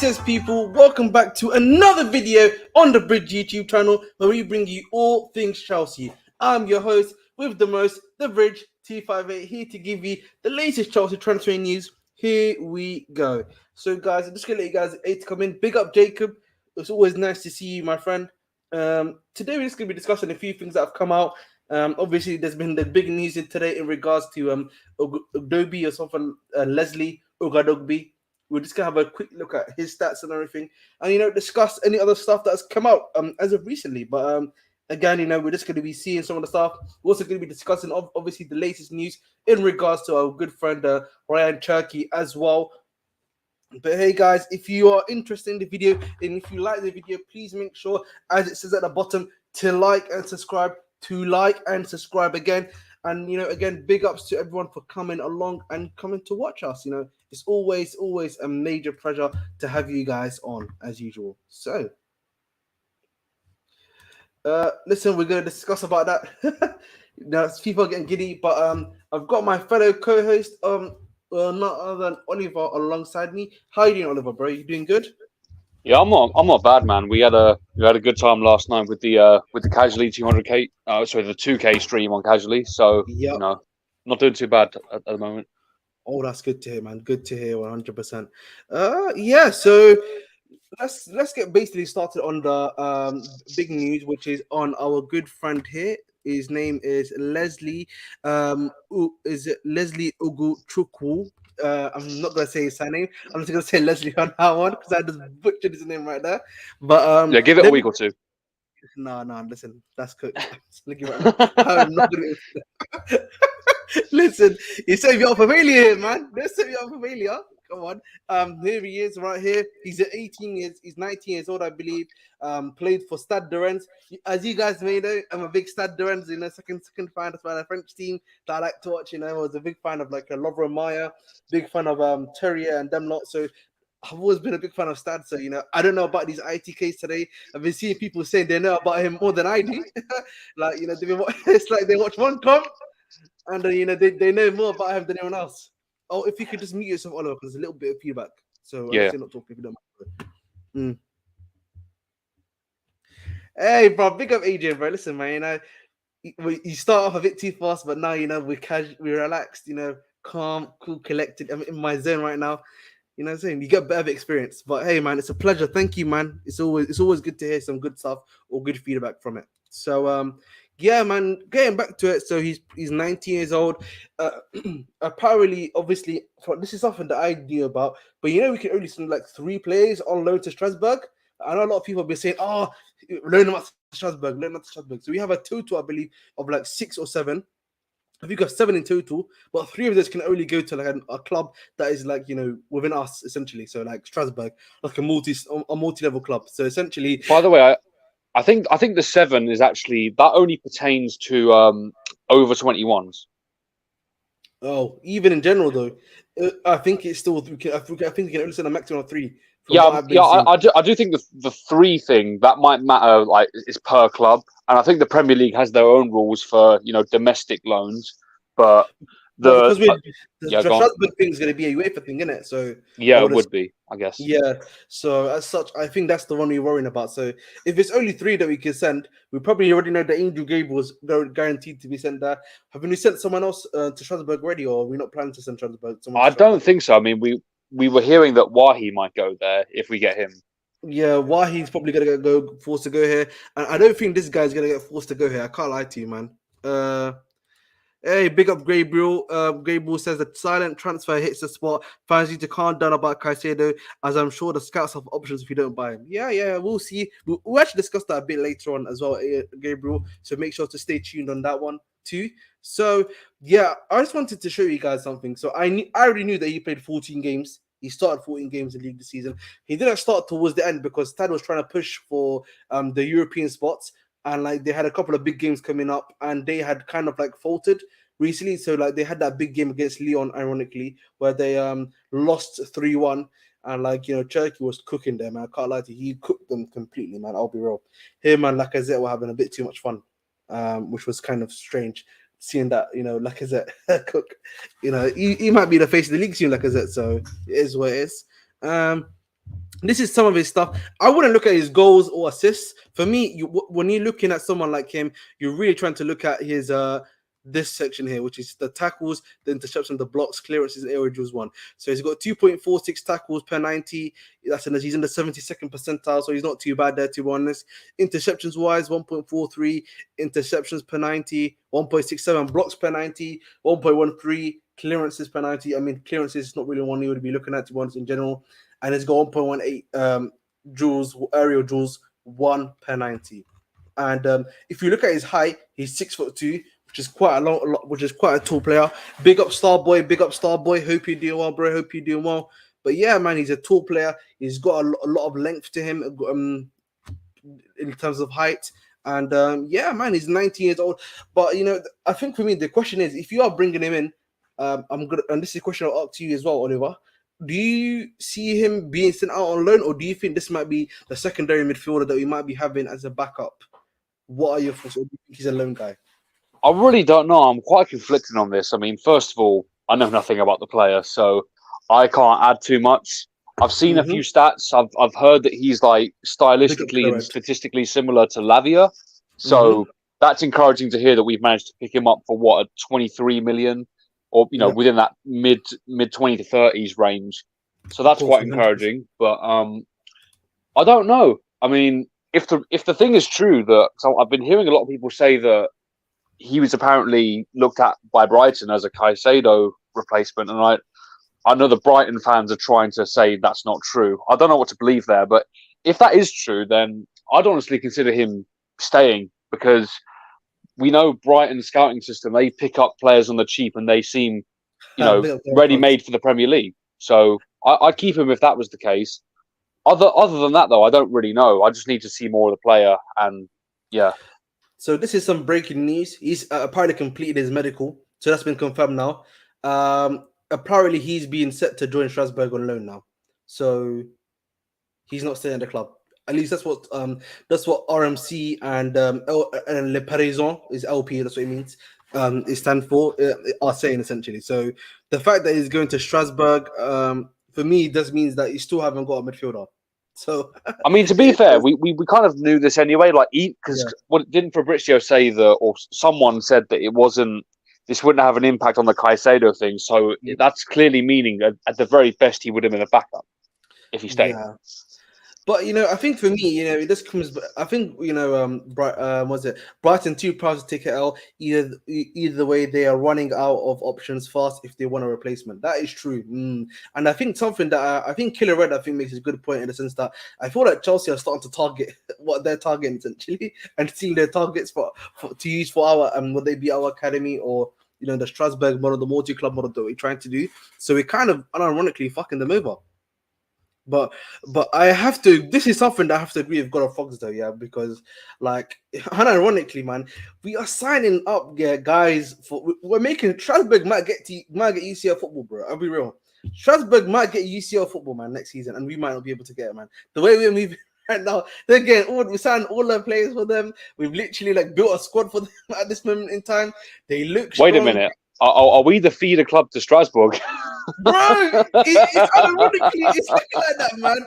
Yes, people, welcome back to another video on the Bridge YouTube channel where we bring you all things Chelsea. I'm your host with the most, the Bridge T58, here to give you the latest Chelsea transfer news. Here we go. So, guys, I'm just going to let you guys to come in. Big up, Jacob. It's always nice to see you, my friend. Today, we're just going to be discussing a few things that have come out. Obviously, there's been the big news today in regards to Ogdobi or something, Leslie Ogadogbi. We're just gonna have a quick look at his stats and everything, and discuss any other stuff that's come out as of recently. But again, we're just gonna be seeing some of the stuff. We're also gonna be discussing obviously the latest news in regards to our good friend Ryan Cherki as well. But hey guys, if you are interested in the video and if you like the video, please make sure, as it says at the bottom, to like and subscribe. Again. And again, big ups to everyone for coming along and coming to watch us. It's always a major pleasure to have you guys on as usual. So listen, we're gonna discuss about that. Now people are getting giddy, but I've got my fellow co-host, not other than Oliver alongside me. How you doing, Oliver, bro? You doing good? Yeah, I'm not bad, man. We had a good time last night with the Casually 200k. Sorry, the 2k stream on Casually. So Yeah. Not doing too bad at the moment. Oh, that's good to hear, man. Good to hear, 100%. Yeah. So let's get basically started on the big news, which is on our good friend here. His name is Leslie. Is it Leslie Ugochukwu? I'm not gonna say his surname. I'm just gonna say Leslie on that one because I just butchered his name right there. But yeah, give it a week or two. No, listen, that's good. I'm not gonna. Listen, you said you're for failure, man. Let's say you're for failure. Come on. Here he is, right here. He's 18 years. He's 19 years old, I believe. Played for Stade de Reims. As you guys may know, I'm a big Stade de Reims. Second fan of the French team that I like to watch. I was a big fan of Lovro Maya, big fan of Terrier and them lot. So I've always been a big fan of Stade. So I don't know about these ITKs today. I've been seeing people saying they know about him more than I do. It's like they watch one comp. And they know more about him than anyone else. Oh, if you could just mute yourself, Oliver, because there's a little bit of feedback. So yeah, not talking if you don't mind. Hey, bro, big up Adrian, bro. Listen, man, you start off a bit too fast, but now we're relaxed, calm, cool, collected. I'm in my zone right now. You know what I'm saying? You get better experience. But hey, man, it's a pleasure. Thank you, man. It's always good to hear some good stuff or good feedback from it. So yeah, man, getting back to it. So he's 19 years old. Apparently, obviously, this is something that I knew about. But we can only send 3 players on loan to Strasbourg. I know a lot of people have been saying, "Oh, loan them out to Strasbourg, loan them out to Strasbourg." So we have a total, I believe, of 6 or 7. I think we have 7 in total, but 3 of those can only go to a club that is within us essentially. So Strasbourg, like a multi-level club. So essentially, by the way, I think the 7 is actually that only pertains to over 21s. Oh, even in general though, I think it's still. I think we can only send a maximum of 3. Yeah, I do think the 3 thing that might matter. Is per club, and I think the Premier League has their own rules for domestic loans, but because the yeah, Strasbourg thing is going to be a UEFA thing, isn't it? So yeah, it would be, I guess. Yeah, so as such, I think that's the one we're worrying about. So if it's only 3 that we can send, we probably already know that Angel Gabriel's guaranteed to be sent there. Have we sent someone else to Strasbourg already, or are we not planning to send Strasbourg? I don't think so. I mean, we were hearing that Wahi might go there if we get him. Yeah, Wahi's probably gonna go forced to go here, and I don't think this guy's gonna get forced to go here. I can't lie to you, man. Hey, big up Gabriel. Gabriel says the silent transfer hits the spot. Fans need to calm down about Caicedo, as I'm sure the scouts have options if you don't buy him. Yeah, we'll see. We'll actually discuss that a bit later on as well, Gabriel. So make sure to stay tuned on that one too. So yeah, I just wanted to show you guys something. So I already knew that he played 14 games. He started 14 games in league this season. He didn't start towards the end because Tad was trying to push for the European spots. And they had a couple of big games coming up, and they had kind of faltered recently. So they had that big game against Lyon, ironically, where they lost 3-1, and Cherki was cooking them. Man, I can't lie to you, he cooked them completely, man. I'll be real. Him and Lacazette were having a bit too much fun, which was kind of strange. Seeing that Lacazette cook, he might be the face of the league soon, Lacazette. So it is what it is. This is some of his stuff. I wouldn't look at his goals or assists. For me, when you're looking at someone like him, you're really trying to look at his this section here, which is the tackles, the interception, the blocks, clearances, and aerial duels one. So he's got 2.46 tackles per 90. He's in the 72nd percentile, so he's not too bad there, to be honest. Interceptions wise, 1.43 interceptions per 90, 1.67 blocks per 90, 1.13 clearances per 90. I mean, clearances is not really one you would be looking at, to be honest, in general. And it's got 1.18 joules, aerial joules, 1 per 90. And if you look at his height, he's 6'2", which is quite which is quite a tall player. Big up Starboy. Hope you're doing well, bro. Hope you're doing well. But yeah, man, he's a tall player. He's got a lot of length to him in terms of height. And yeah, man, he's 19 years old. But I think for me, the question is, if you are bringing him in, and this is a question I'll ask you as well, Oliver. Do you see him being sent out on loan, or do you think this might be the secondary midfielder that we might be having as a backup? What are your thoughts? Or do you think he's a loan guy? I really don't know. I'm quite conflicted on this. I mean, first of all, I know nothing about the player, so I can't add too much. I've seen a few stats. I've heard that he's like stylistically and statistically similar to Lavia, so that's encouraging to hear that we've managed to pick him up for what, a 23 million. Or within that mid 20 to 30s range, so that's quite encouraging. But I don't know. I mean, if the thing is true that I've been hearing a lot of people say that he was apparently looked at by Brighton as a Caicedo replacement, and I know the Brighton fans are trying to say that's not true. I don't know what to believe there, but if that is true, then I'd honestly consider him staying, because we know Brighton's scouting system, they pick up players on the cheap and they seem, ready-made for the Premier League. So I'd keep him if that was the case. Other than that, though, I don't really know. I just need to see more of the player, and yeah. So this is some breaking news. He's apparently completed his medical, so that's been confirmed now. Apparently he's being set to join Strasbourg on loan now. So he's not staying at the club. At least that's what RMC and Le Parisien is LP. That's what it means. It stands for are saying essentially. So the fact that he's going to Strasbourg, for me, does means that you still haven't got a midfielder. So I mean, to be fair, we kind of knew this anyway. Like, because what didn't Fabrizio say that, or someone said that it wasn't. This wouldn't have an impact on the Caicedo thing. So that's clearly meaning that at the very best he would have been a backup if he stayed. Yeah. But I think for me, this comes. I think was it Brighton too proud to take it out. Either way, they are running out of options fast if they want a replacement. That is true, and I think something that I think Killer Red makes a good point in the sense that I feel like Chelsea are starting to target what they're targeting essentially, and seeing their targets for to use for our would they be our academy or the Strasbourg model, the multi-club model that we're trying to do. So we're kind of unironically fucking them over. But I have to. This is something that I have to agree with God of Fox though, because unironically, man, we are signing up, guys. We're making Strasbourg might get UCL football, bro. I'll be real. Strasbourg might get UCL football, man, next season, and we might not be able to get it, man. The way we're moving right now, we signed all the players for them. We've literally built a squad for them at this moment in time. They look strong. Wait a minute. Are we the feeder club to Strasbourg? Bro, it's unironically, it's looking like that, man.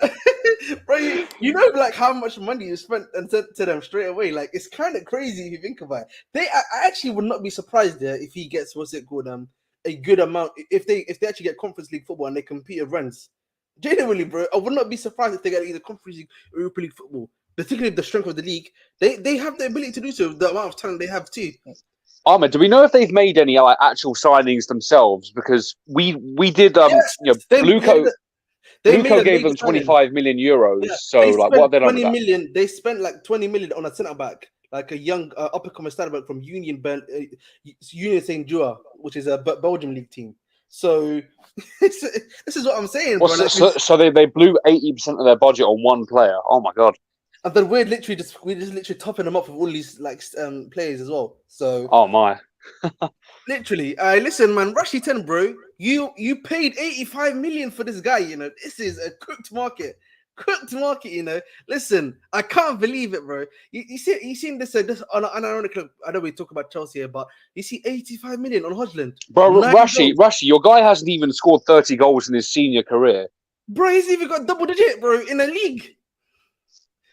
Bro, you know how much money you spent and sent to them straight away. It's kind of crazy if you think about it. I actually would not be surprised there if he gets a good amount if they actually get Conference League football and they compete with Rennes. Genuinely, bro, I would not be surprised if they get either Conference League or Europa League football. Particularly with the strength of the league, they have the ability to do so. The amount of talent they have too. Ahmed, do we know if they've made any actual signings themselves? Because we did, Blueco gave them 25 million euros. Yeah, so what have they done with that? They spent 20 million on a centre back, a young up and coming centre back from Union Saint Joa, which is a Belgium league team. So this is what I'm saying. Well, bro. So they blew 80% of their budget on one player. Oh my god. And then we're just literally topping them up with all these players as well. So oh my, literally. Listen, man, Rashi 10, bro. You paid 85 million for this guy. This is a cooked market. Listen, I can't believe it, bro. You seen this on unironically. I know we talk about Chelsea here, but you see 85 million on Hodgland. Bro, Rashi, your guy hasn't even scored 30 goals in his senior career. Bro, he's even got double digit, bro, in the league.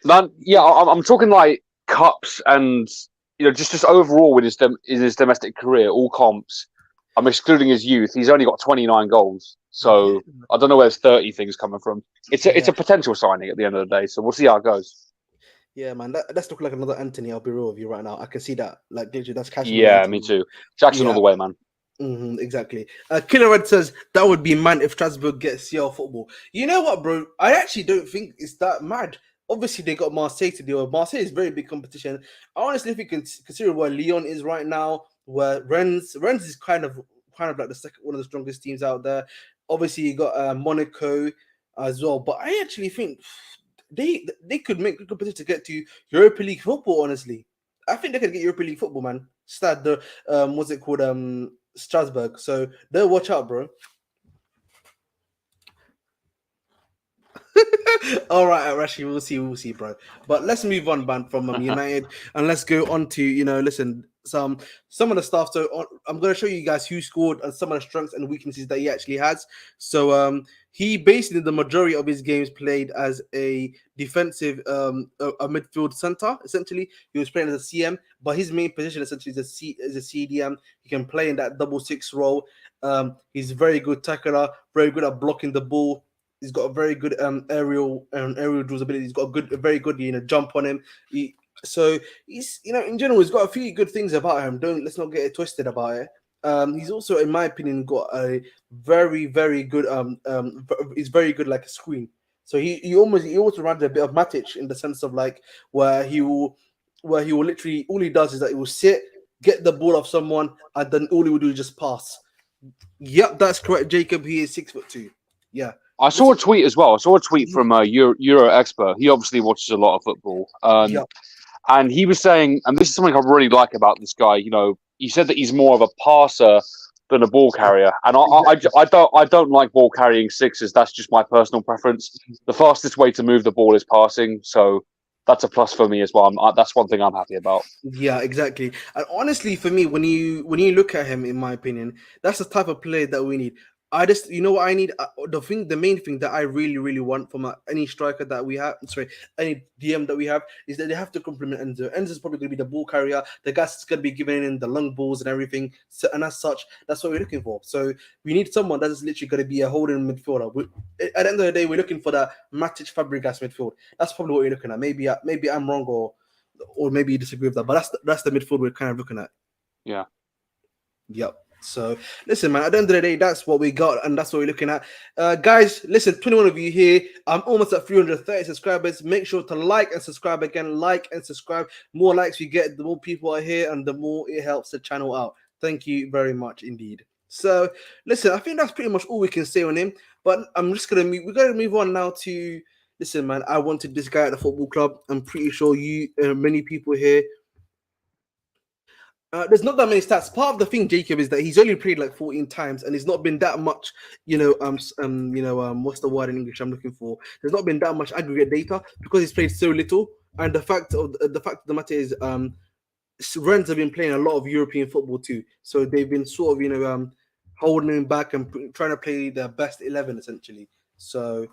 Man, yeah, I'm talking like cups and just overall with his domestic career, all comps. I'm excluding his youth. He's only got 29 goals, Yeah, so I don't know where his 30 things coming from. It's yeah, a potential signing at the end of the day, so we'll see how it goes. yeah, man. That's looking like another Anthony. I'll be real with you right now. I can see that. Like, literally, that's cashing in Yeah, me Anthony. too. Jackson all Yeah, the way, man. exactly. Killer Red says that would be mad if Strasbourg gets CL football. You know what, bro? I actually don't think it's that mad. Obviously, they got Marseille to deal with. Marseille is very big competition. I honestly think, consider where Lyon is right now, where Rennes is kind of like the second one of the strongest teams out there. Obviously, you got Monaco as well, but I actually think they could make good competition to get to Europa League football. Honestly, I think they could get Europa League football, man. Start the what's it called? Strasbourg. So they'll watch out, bro. All right, Rashi, we'll see, bro. But let's move on, man, from United, and let's go on to listen, some of the stuff. So I'm going to show you guys who scored and some of the strengths and weaknesses that he actually has. So he basically the majority of his games played as a defensive a midfield center. Essentially, he was playing as a CM, but his main position essentially is a CDM. He can play in that double six role. He's very good tackler, very good at blocking the ball. He's got a very good aerial draws ability. He's got a very good jump on him. So he's in general he's got a few good things about him. Let's not get it twisted about it. He's also, in my opinion, got a very good he's very good like a screen. So he also runs a bit of Matic in the sense of like where he will literally, all he does is that he will sit, get the ball off someone, and then all he will do is just pass. Yep, that's correct, Jacob. He is 6'2". Yeah. I saw a tweet as well. I saw a tweet from a Euro expert. He obviously watches a lot of football. Yep. And he was saying, and this is something I really like about this guy. He said that he's more of a passer than a ball carrier, and I don't like ball carrying sixes. That's just my personal preference. The fastest way to move the ball is passing, so that's a plus for me as well. That's one thing I'm happy about. Yeah, exactly. And honestly, for me, when you look at him, in my opinion, that's the type of player that we need. I just, what I need, the main thing that I really want from any striker that we have, sorry, any DM that we have, is that they have to complement Enzo. Enzo's probably going to be the ball carrier, the guy that's going to be giving in the long balls and everything. So, and as such, that's what we're looking for. So we need someone that is literally going to be a holding midfielder. At the end of the day, we're looking for that Matic Fabregas midfield. That's probably what we're looking at. Maybe I'm wrong, or maybe you disagree with that, but that's the midfield we're kind of looking at. Yeah. Yep. So listen, man, at the end of the day, that's what we got, and that's what we're looking at. Guys, listen, 21 of you here. I'm almost at 330 subscribers. Make sure to like and subscribe again. Like and subscribe. More likes we get, the more people are here, and the more it helps the channel out. Thank you very much indeed. So listen, I think that's pretty much all we can say on him. But we're gonna move on now to, listen, man, I wanted this guy at the football club. I'm pretty sure many people here. There's not that many stats. Part of the thing, Jacob, is that he's only played like 14 times, and it's not been that much. What's the word in English I'm looking for? There's not been that much aggregate data because he's played so little. And the fact of the matter is, Rennes have been playing a lot of European football too, so they've been sort of holding him back and trying to play their best 11 essentially. So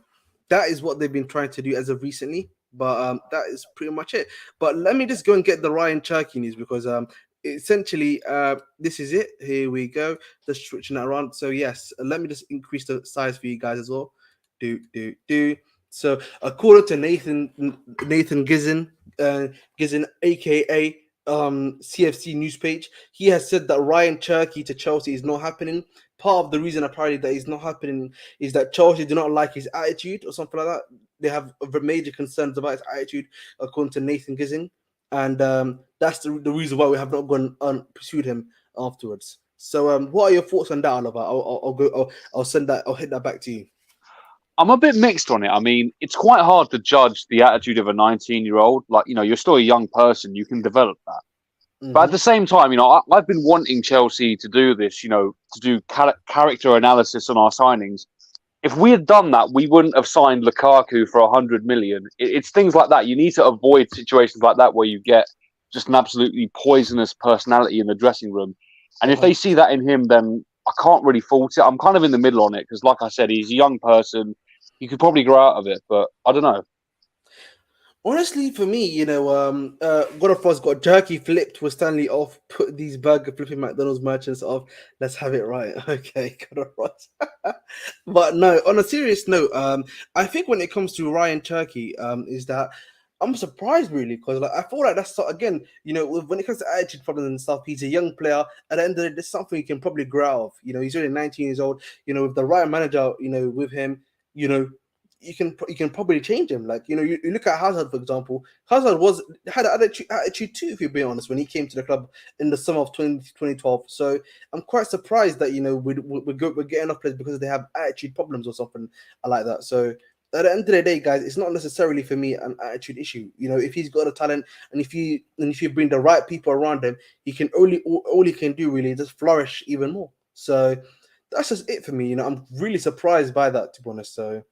that is what they've been trying to do as of recently. But that is pretty much it. But let me just go and get the Ryan Cherki news, because essentially this is it. Here we go, just switching that around. So yes, let me just increase the size for you guys as well. So according to Nathan Gizin, aka CFC news page, he has said that Ryan Cherki to Chelsea is not happening. Part of the reason apparently that is not happening is that Chelsea do not like his attitude or something like that. They have major concerns about his attitude, according to Nathan Gizin. And that's the reason why we have not gone pursued him afterwards. So what are your thoughts on that, Oliver? I'll hit that back to you. I'm a bit mixed on it. I mean, it's quite hard to judge the attitude of a 19-year-old. Like, you're still a young person. You can develop that. Mm-hmm. But at the same time, I've been wanting Chelsea to do this, to do character analysis on our signings. If we had done that, we wouldn't have signed Lukaku for 100 million. It's things like that. You need to avoid situations like that where you get just an absolutely poisonous personality in the dressing room. And if they see that in him, then I can't really fault it. I'm kind of in the middle on it because, like I said, he's a young person. you could probably grow out of it. But I don't know. Honestly, for me, God of Us got jerky flipped with Stanley off, put these burger flipping McDonald's merchants off. Let's have it right. Okay, God of Us. But no, on a serious note, I think when it comes to Ryan Cherki, is that I'm surprised really because like I feel like that's again, when it comes to attitude problems and stuff, he's a young player. At the end of the day, there's something he can probably grow out of. He's only 19 years old. With the right manager, with him, you know, you can probably change him. Like you look at Hazard for example. Hazard had an attitude too, if you're being honest, when he came to the club in the summer of 2012. So I'm quite surprised that we're getting off players because they have attitude problems or something like that. So at the end of the day, guys, it's not necessarily for me an attitude issue. If he's got a talent and if you bring the right people around him, he can all he can do really is just flourish even more. So that's just it for me. I'm really surprised by that, to be honest. So.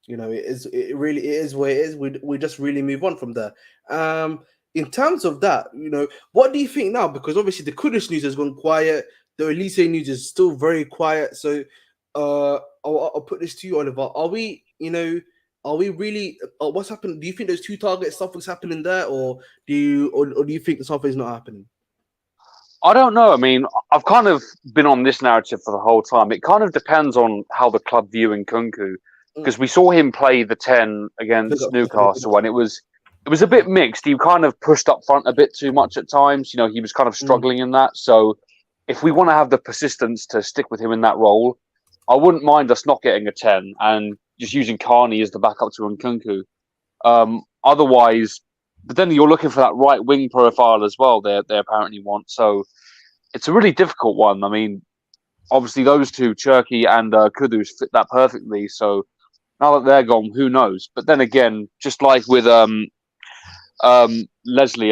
It really is where it is. We just really move on from there. In terms of that, what do you think now? Because obviously the Kudus news has gone quiet. The Elise news is still very quiet. So, I'll put this to you, Oliver. Are we really? What's happened? Do you think those two targets, something's happening there, or do you think something's not happening? I don't know. I mean, I've kind of been on this narrative for the whole time. It kind of depends on how the club view Nkunku. Because we saw him play the 10 against Newcastle, and it was a bit mixed. He kind of pushed up front a bit too much at times. He was kind of struggling in that. So if we want to have the persistence to stick with him in that role, I wouldn't mind us not getting a 10 and just using Carney as the backup to Nkunku. Otherwise, but then you're looking for that right wing profile as well. They apparently want. So it's a really difficult one. I mean, obviously those two, Cherki and Kudus, fit that perfectly. So now that they're gone, who knows? But then again, just like with Leslie,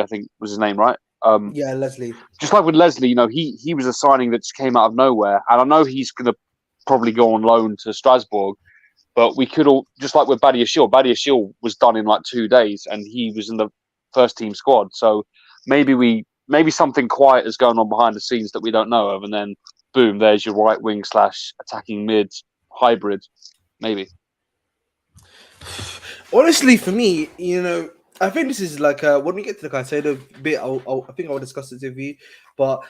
I think was his name, right? Yeah, Leslie. Just like with Leslie, he was a signing that just came out of nowhere, and I know he's going to probably go on loan to Strasbourg. But we could all, just like with Badiashile was done in like 2 days, and he was in the first team squad. So maybe something quiet is going on behind the scenes that we don't know of, and then boom, there's your right wing / attacking mid hybrid, maybe. Honestly, for me, I think this is like when we get to the Caicedo bit, I think I'll discuss it with you. But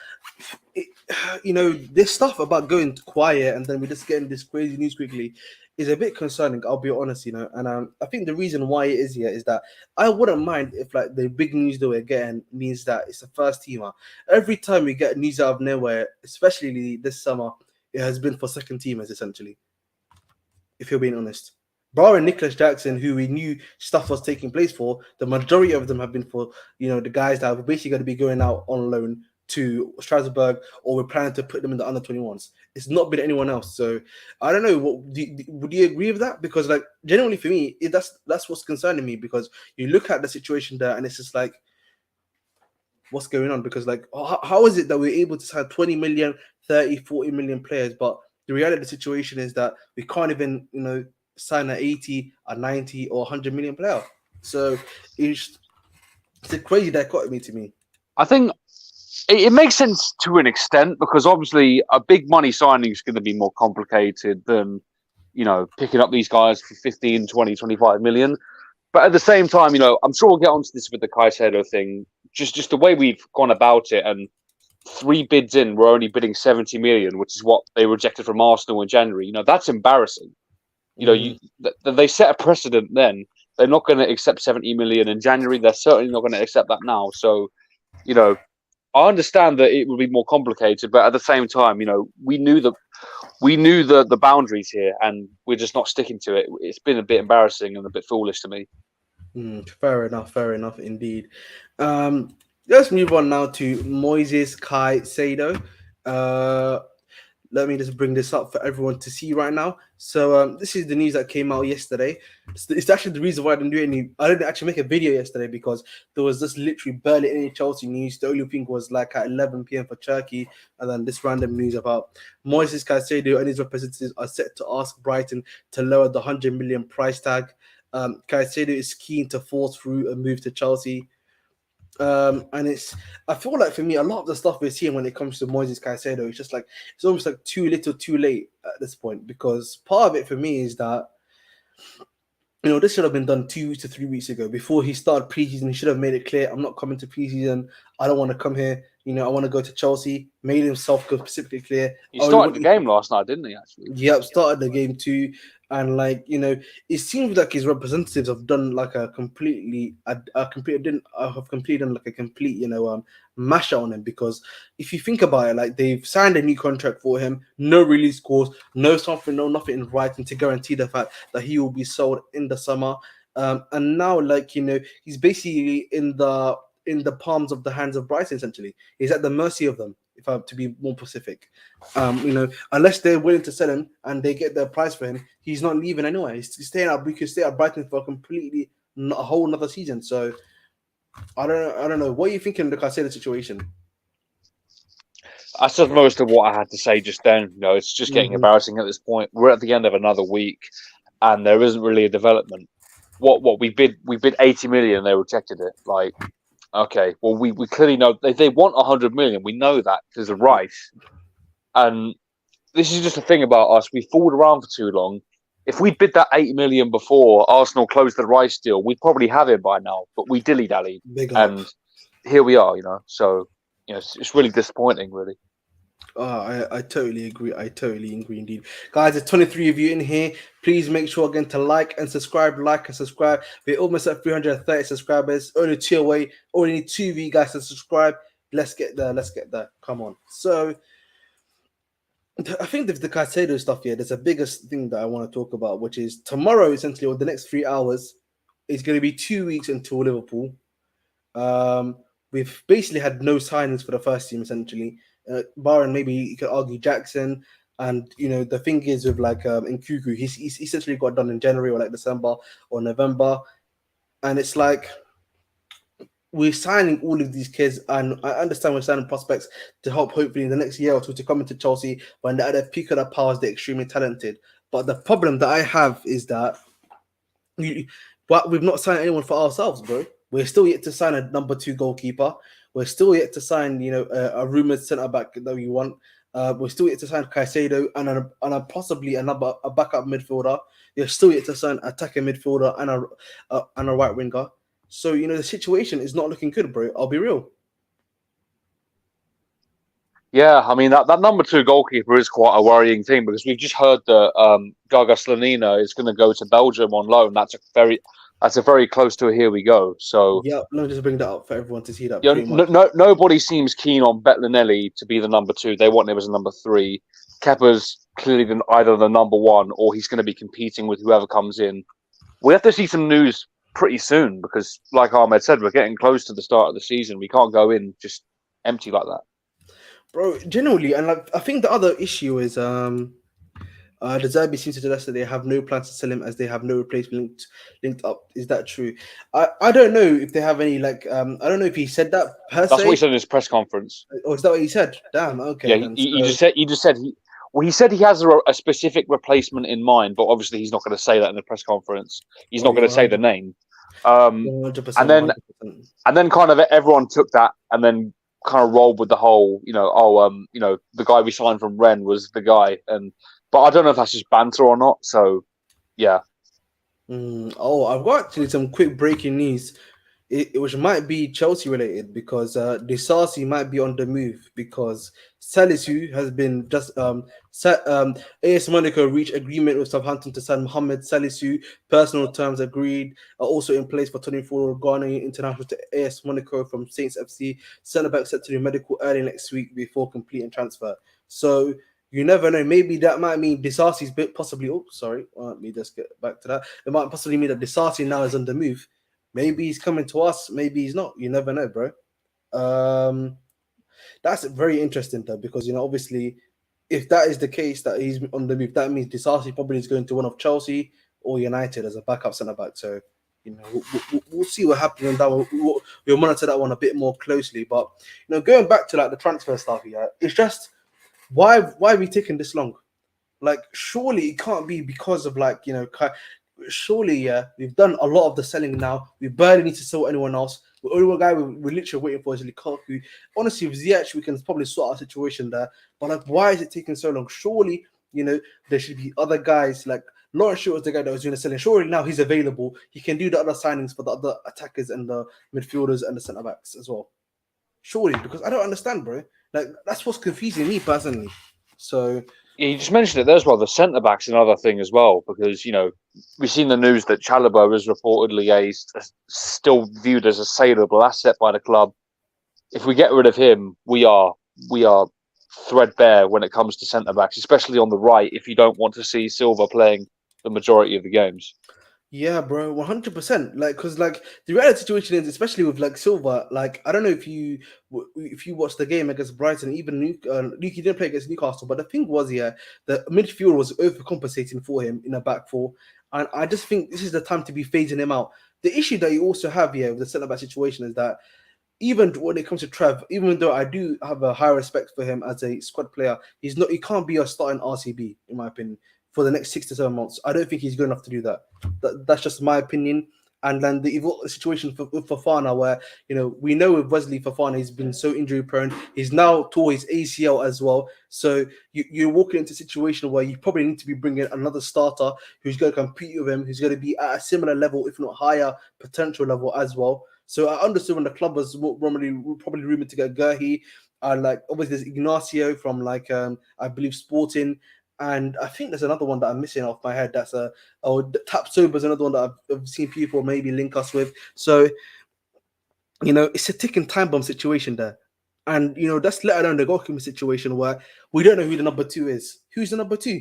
this stuff about going quiet and then we're just getting this crazy news quickly is a bit concerning. I'll be honest, and I think the reason why it is here is that I wouldn't mind if like the big news that we're getting means that it's a first teamer. Every time we get news out of nowhere, especially this summer, it has been for second teamers essentially. If you're being honest. Barring Nicholas Jackson, who we knew stuff was taking place for, the majority of them have been for, the guys that are basically going to be going out on loan to Strasbourg, or we're planning to put them in the under 21s. It's not been anyone else. So I don't know. Would you agree with that? Because like genuinely for me, that's what's concerning me, because you look at the situation there and it's just like, what's going on? Because like, how is it that we're able to sign 20 million, 30, 40 million players, but the reality of the situation is that we can't even, sign an 80, a 90, or 100 million player. So it's a crazy dichotomy to me. I think it makes sense to an extent, because obviously a big money signing is going to be more complicated than, picking up these guys for 15, 20, 25 million. But at the same time, I'm sure we'll get onto this with the Caicedo thing. Just the way we've gone about it, and 3 bids in, we're only bidding 70 million, which is what they rejected from Arsenal in January. That's embarrassing. They set a precedent then. They're not going to accept 70 million in January. They're certainly not going to accept that now. So, I understand that it would be more complicated, but at the same time, we knew the boundaries here, and we're just not sticking to it. It's been a bit embarrassing and a bit foolish to me. Fair enough indeed. Let's move on now to Moises Caicedo. Let me just bring this up for everyone to see right now. So this is the news that came out yesterday. It's actually the reason why I didn't actually make a video yesterday, because there was just literally barely any Chelsea news. The only thing was like at 11 p.m. for Cherki, and then this random news about Moises Caicedo and his representatives are set to ask Brighton to lower the 100 million price tag. Caicedo is keen to force through a move to Chelsea. And I feel like for me, a lot of the stuff we're seeing when it comes to Moises Caicedo, it's almost like too little too late at this point, because part of it for me is that This should have been done 2 to 3 weeks ago. Before he started preseason, he should have made it clear, I'm not coming to preseason. I don't want to come here. I want to go to Chelsea. Made himself specifically clear. He started the game last night, didn't he, actually? Yep, started the game too. And it seems like his representatives have done like have completely done like a complete, mash out on him. Because if you think about it, like they've signed a new contract for him, no release clause, nothing in writing to guarantee the fact that he will be sold in the summer. And now, he's basically in the palms of the hands of Brighton. Essentially, he's at the mercy of them. If I'm to be more specific, unless they're willing to sell him and they get their price for him, he's not leaving anyway. He's staying out. We could stay at Brighton for a whole another season. So I don't know. What are you thinking of the Caicedo situation? I said most of what I had to say just then. It's just getting embarrassing at this point. We're at the end of another week, and there isn't really a development. What we bid 80 million, they rejected it. Like, okay, well, we clearly know they want 100 million. We know that because of Rice. And this is just a thing about us. We fooled around for too long. If we bid that 80 million before Arsenal closed the Rice deal, we'd probably have him by now. But we dilly-dallied. And here we are, So, it's really disappointing, really. I totally agree. I totally agree indeed. Guys, there's 23 of you in here. Please make sure again to like and subscribe. We're almost at 330 subscribers. Only 2 away. Only need 2 of you guys to subscribe. Let's get there. Come on. So I think the Caicedo stuff here, there's a biggest thing that I want to talk about, which is tomorrow, essentially, or the next 3 hours, is going to be 2 weeks until Liverpool. We've basically had no signings for the first team, essentially. Barring maybe you could argue Jackson, and the thing is with Ugochukwu, he's essentially got done in January or December or November, and it's like we're signing all of these kids, and I understand we're signing prospects to help hopefully in the next year or two to come into Chelsea when they're at the peak of their powers, they're extremely talented. But the problem that I have is that we've not signed anyone for ourselves, bro. We're still yet to sign a number 2 goalkeeper. We're still yet to sign, a rumored centre back that we want. We're still yet to sign Caicedo and possibly a backup midfielder. We're still yet to sign an attacking midfielder and a right winger. So the situation is not looking good, bro. I'll be real. Yeah, I mean that number 2 goalkeeper is quite a worrying thing because we've just heard that Gaga Slanina is going to go to Belgium on loan. That's a very close to a here we go. So yeah, let me just bring that up for everyone to see that. Nobody seems keen on Betlinelli to be the number 2. They want him as a number 3. Kepa's clearly either the number 1 or he's going to be competing with whoever comes in. We have to see some news pretty soon because, like Ahmed said, we're getting close to the start of the season. We can't go in just empty like that. Bro, generally, and I think the other issue is the Derby seems to suggest that they have no plans to sell him as they have no replacement linked up. Is that true? I don't know if they have any I don't know if he said that per se. That's what he said in his press conference. Oh, is that what he said? Damn. Okay. Yeah, he just said he said he has a specific replacement in mind, but obviously he's not going to say that in the press conference. He's not going to say the name. 100%, and then kind of everyone took that and then kind of rolled with the whole, the guy we signed from Rennes was the guy, but I don't know if that's just banter or not. So, yeah. I've got actually some quick breaking news, which might be Chelsea related because Disasi might be on the move because Salisu has been just AS Monaco reached agreement with Southampton to sign Mohamed Salisu. Personal terms agreed are also in place for 24 Ghanaian international to AS Monaco from Saints FC. Centre back set to do medical early next week before completing transfer. So you never know. Maybe that might mean Disasi's bit possibly. Oh, sorry. Let me just get back to that. It might possibly mean that Disasi now is on the move. Maybe he's coming to us. Maybe he's not. You never know, bro. That's very interesting, though, because, obviously, if that is the case, that he's on the move, that means Disasi probably is going to one of Chelsea or United as a backup centre-back. So, we'll see what happens on that one. We'll monitor that one a bit more closely. But, going back to, the transfer stuff here, it's just, why are we taking this long? Surely it can't be because of, surely, we've done a lot of the selling now. We barely need to sell anyone else. The only one guy we're literally waiting for is Lukaku. Honestly, with Ziyech, we can probably sort out a situation there. But why is it taking so long? Surely, there should be other guys Lawrence Shaw was the guy that was doing the selling. Surely now he's available. He can do the other signings for the other attackers and the midfielders and the centre backs as well. Surely, because I don't understand, bro. Like that's what's confusing me personally. So yeah, you just mentioned it there as well. The centre back's another thing as well, because we've seen the news that Chalobah is reportedly still viewed as a saleable asset by the club. If we get rid of him, we are threadbare when it comes to centre backs, especially on the right. If you don't want to see Silva playing the majority of the games. yeah, bro, 100%. Like, cause like the reality situation is, especially with like Silva. Like, I don't know if you watched the game against Brighton, even Luke didn't play against Newcastle, but the thing was, the midfield was overcompensating for him in a back four, and I just think this is the time to be phasing him out. The issue that you also have here with the centre back situation is that even when it comes to Trev, even though I do have a high respect for him as a squad player, he can't be a starting RCB in my opinion for the next 6 to 7 months. I don't think he's good enough to do that. That's just my opinion. And then the situation with Fofana, where we know with Wesley Fofana, he's been so injury prone. He's now tore his ACL as well. So you're walking into a situation where you probably need to be bringing another starter who's going to compete with him, who's going to be at a similar level, if not higher potential level as well. So I understood when the club was probably rumored to get Gerhi, like obviously there's Ignacio from I believe Sporting, and I think there's another one that I'm missing off my head. That's Tap Sober is another one that I've seen people maybe link us with. So it's a ticking time bomb situation there, and that's let alone the goalkeeper situation where we don't know who the number 2 is. Who's the number 2?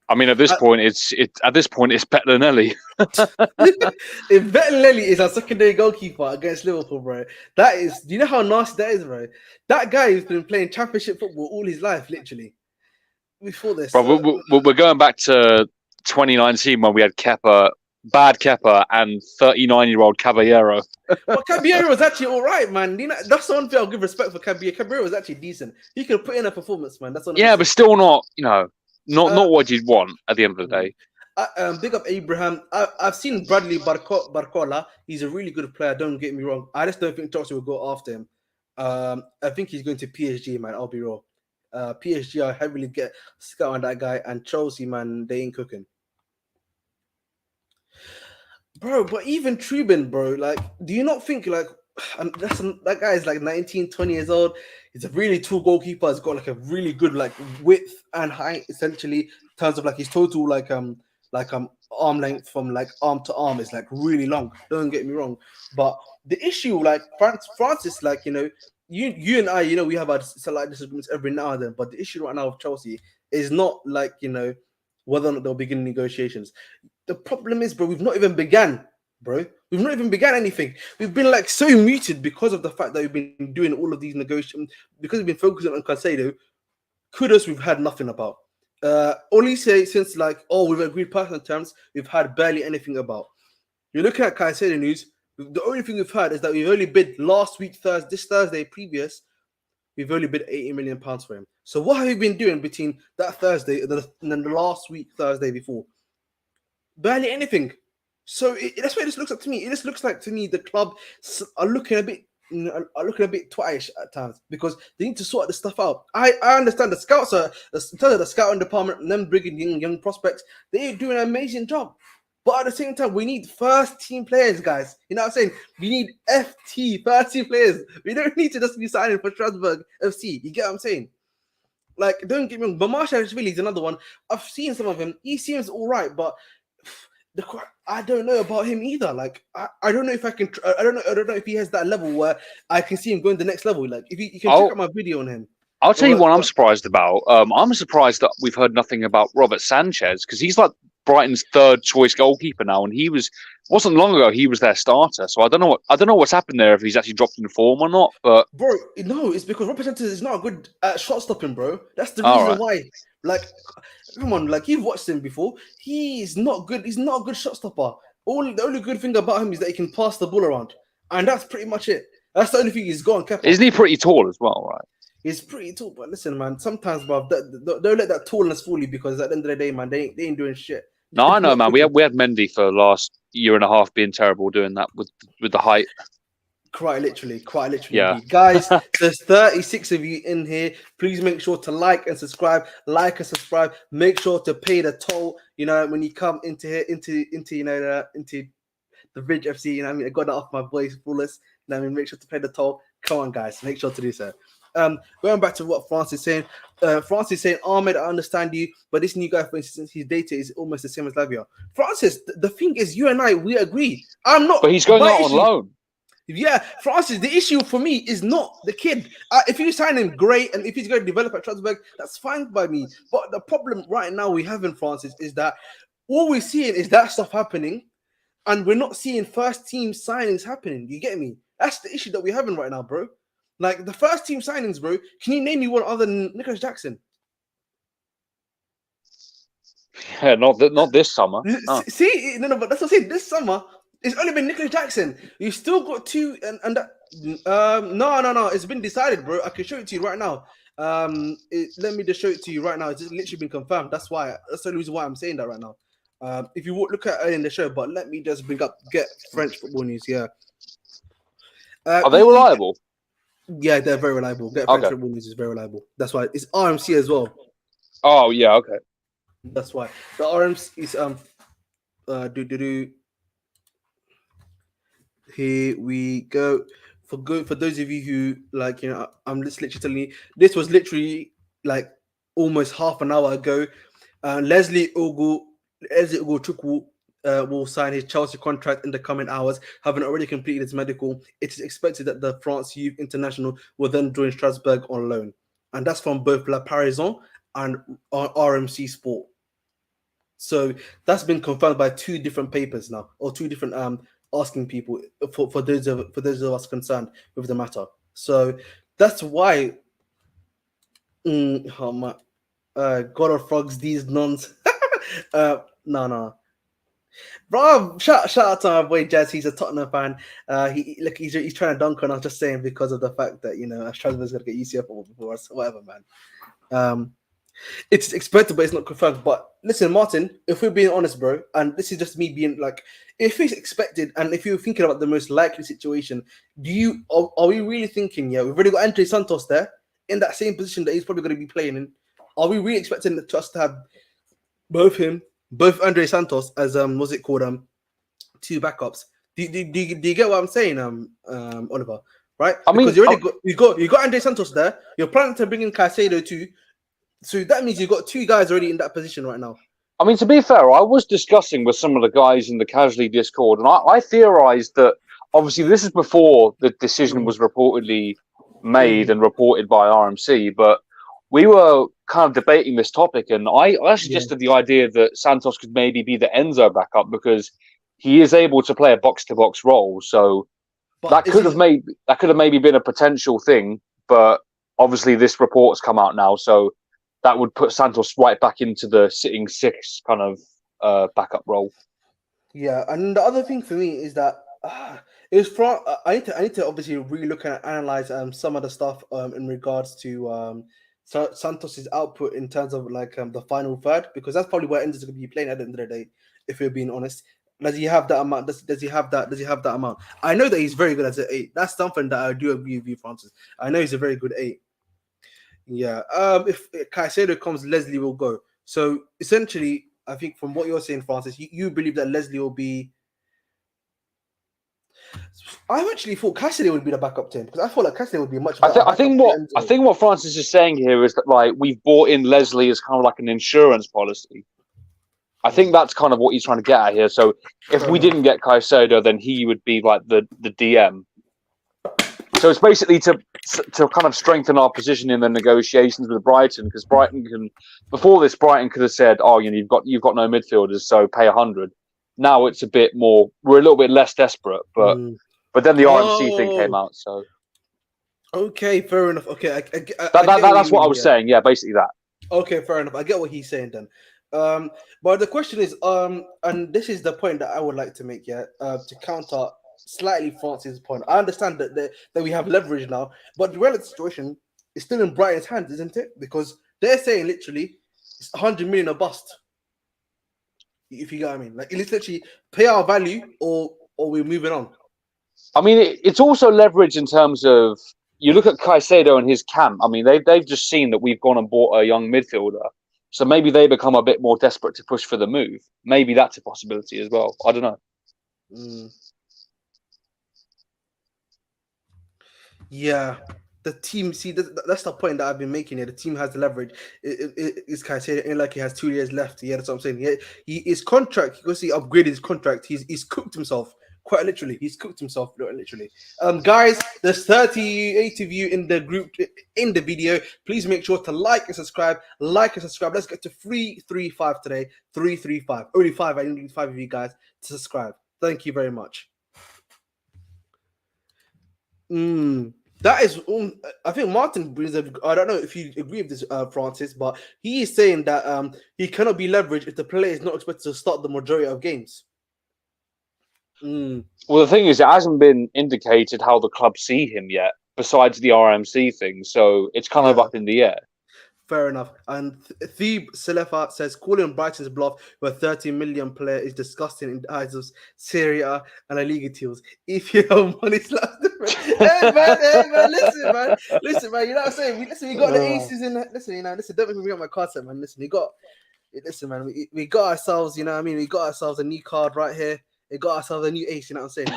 I mean, at this point, it's Bettinelli. If Bettinelli is our secondary goalkeeper against Liverpool, bro, that is. Do you know how nasty that is, bro? That guy has been playing Championship football all his life, literally. Before this, bro, we're going back to 2019 when we had bad Kepa, and 39-year-old Caballero. Well, Caballero was actually all right, man. That's the one thing I'll give respect for Caballero. Caballero was actually decent. He could put in a performance, man. That's yeah, but still not, not what you'd want at the end of the day. Big up Abraham. I've seen Bradley Barcola. He's a really good player. Don't get me wrong. I just don't think Chelsea will go after him. I think he's going to PSG, man. I'll be real. PSG are heavily scouting that guy, and Chelsea, man, they ain't cooking. Bro, but even Trubin, bro, like, do you not think that guy is like 19, 20 years old? He's a really tall goalkeeper. He's got like a really good like width and height, essentially, in terms of like his total arm length from like arm to arm is like really long. Don't get me wrong, but the issue, like Francis, like you and I, we have our slight disagreements every now and then, but the issue right now with Chelsea is not like whether or not they'll begin negotiations. The problem is, bro, we've not even began, bro. We've not even began anything. We've been like so muted because of the fact that we've been doing all of these negotiations, because we've been focusing on Caicedo. Kudos, we've had nothing about. Only say since we've agreed personal terms, we've had barely anything about. You're looking at Caicedo news. The only thing we've had is that we've only bid last week, this Thursday previous. We've only bid £80 million for him. So what have you been doing between that Thursday and then the last week Thursday before? Barely anything. So that's what it just looks like to me. It just looks like to me the club are looking a bit twatish at times because they need to sort this stuff out. I understand the scouts are the scouting department and them bringing young prospects. They're doing an amazing job. But at the same time, we need first team players, guys. You know what I'm saying? We need first team players. We don't need to just be signing for Strasbourg FC. You get what I'm saying? Like, don't get me wrong, but Marshall is another one. I've seen some of him. He seems all right, but I don't know about him either. Like, I don't know if I can. I don't know if he has that level where I can see him going the next level. Like, if you can check out my video on him. I'll tell you what I'm surprised about. I'm surprised that we've heard nothing about Robert Sanchez, because he's like Brighton's third choice goalkeeper now, and wasn't long ago he was their starter. So I don't know what's happened there, if he's actually dropped in form or not. But bro, no, it's because Robert Sanchez is not good at shot stopping, bro. That's the reason why. Like, come on, like you've watched him before. He's not good. He's not a good shot stopper. The only good thing about him is that he can pass the ball around, and that's pretty much it. That's the only thing he's got on Kepa. Isn't he pretty tall as well, right? He's pretty tall, but listen, man. Sometimes, bro, don't let that tallness fool you, because at the end of the day, man, they ain't doing shit. No, I know, man. We had Mendy for the last year and a half being terrible doing that with the height. Quite literally Yeah. indeed. Guys, there's 36 of you in here. Please make sure to like and subscribe. Make sure to pay the toll, when you come into here, into the Bridge FC, I got that off my voice fullest. Make sure to pay the toll. Come on, guys, make sure to do so. Going back to what France is saying, Ahmed, I understand you, but this new guy, for instance, his data is almost the same as Lavia. Francis, the thing is, you and I, we agree. I'm not. But he's going out on loan. Yeah, Francis, the issue for me is not the kid. If you sign him, great, and if he's going to develop at Strasbourg, that's fine by me. But the problem right now we have in Francis is that all we're seeing is that stuff happening, and we're not seeing first team signings happening. You get me? That's the issue that we're having right now, bro. Like the first team signings, bro. Can you name me one other than Nicholas Jackson? Yeah, not this summer. Oh. See, no, but that's what I'm saying. This summer, it's only been Nicholas Jackson. You still got two, and that, no. It's been decided, bro. I can show it to you right now. Let me just show it to you right now. It's just literally been confirmed. That's the only reason why I'm saying that right now. If you look at it in the show, but let me just get French football news. Yeah. Are they reliable? Yeah, they're very reliable. French football news is very reliable. That's why it's RMC as well. Oh yeah, okay. That's why the RMC is Here we go. For those of you who I'm just literally telling you, this was literally like almost half an hour ago. Leslie Ugochukwu will sign his Chelsea contract in the coming hours, having already completed his medical. It is expected that the France Youth International will then join Strasbourg on loan, and that's from both La Parisien and RMC Sport. So that's been confirmed by two different papers now, or two different asking people for those of us concerned with the matter. So that's why God of Frogs, these nuns. No. Bro, shout out to my boy Jazz. He's a Tottenham fan. He's trying to dunk on us, just saying because of the fact that Strasbourg's gonna get UCF before us, whatever, man. It's expected, but it's not confirmed. But listen, Martin, if we're being honest, bro, and this is just me being like, if it's expected, and if you're thinking about the most likely situation, are we really thinking? Yeah, we've already got Andre Santos there in that same position that he's probably going to be playing in. Are we really expecting us to have both Andre Santos as two backups? Do you get what I'm saying, Oliver? Right? I mean, because you got Andre Santos there. You're planning to bring in Caicedo too. So that means you've got two guys already in that position right now. I mean, to be fair, I was discussing with some of the guys in the Casually Discord, and I theorized that obviously this is before the decision was reportedly made and reported by RMC, but we were kind of debating this topic, and I suggested the idea that Santos could maybe be the Enzo backup because he is able to play a box-to-box role. So that could have maybe been a potential thing, but obviously this report's come out now, so that would put Santos right back into the sitting six kind of backup role. Yeah, and the other thing for me is that I need to obviously relook and analyze some of the stuff in regards to Santos's output in terms of the final third, because that's probably where Enzo's going to be playing at the end of the day. If we're being honest, does he have that amount? Does he have that amount? I know that he's very good as an 8. That's something that I do agree with you, Francis. I know he's a very good 8. Yeah. If Caicedo comes, Leslie will go. So essentially, I think from what you're saying, Francis, you believe that Leslie will be. I actually thought Caicedo would be the backup to him because I thought like Caicedo would be much better. I think what Francis is saying here is that we've brought in Leslie as kind of like an insurance policy. I think that's kind of what he's trying to get at here. So if we didn't get Caicedo, then he would be like the DM. So it's basically to kind of strengthen our position in the negotiations with Brighton, because Brighton could have said, "Oh, you've got no midfielders, so pay 100." Now it's a bit more. We're a little bit less desperate, but then the RMC thing came out. So okay, fair enough. Okay, that's what I was saying. Yeah, basically that. Okay, fair enough. I get what he's saying then. But the question is, and this is the point that I would like to make. Yeah, to counter slightly Francis' point. I understand that we have leverage now, but the relative situation is still in Brighton's hands, isn't it? Because they're saying literally it's 100 million a bust. If you get what I mean, like it's literally pay our value or we're moving on. I mean, it's also leverage in terms of you look at Caicedo and his camp. I mean, they've just seen that we've gone and bought a young midfielder, so maybe they become a bit more desperate to push for the move. Maybe that's a possibility as well. I don't know. Yeah, the team. See, that's the point that I've been making here. The team has the leverage. It's Caicedo, ain't like he has 2 years left. Yeah, that's what I'm saying. Yeah, his contract. Because he upgraded his contract. He's cooked himself. Quite literally, he's cooked himself literally. Guys, there's 38 of you in the group in the video. Please make sure to like and subscribe. Like and subscribe. Let's get to 335 today. 335. Only 5. I need 5 of you guys to subscribe. Thank you very much. That is, I think Martin brings up. I don't know if you agree with this, Francis, but he is saying that he cannot be leveraged if the player is not expected to start the majority of games. Well, the thing is, it hasn't been indicated how the club see him yet, besides the RMC thing. So it's kind of up in the air. Fair enough. And Thebe Selefa says calling Brighton's bluff with a 30 million player is disgusting in the eyes of Serie A and La Liga teams. If you have money slaps different. Hey man, listen, man. You know what I'm saying? We got the aces in that. Listen, don't make me bring up my card set, man. Listen, we got ourselves, you know what I mean? We got ourselves a new card right here. We got ourselves a new ace, you know what I'm saying?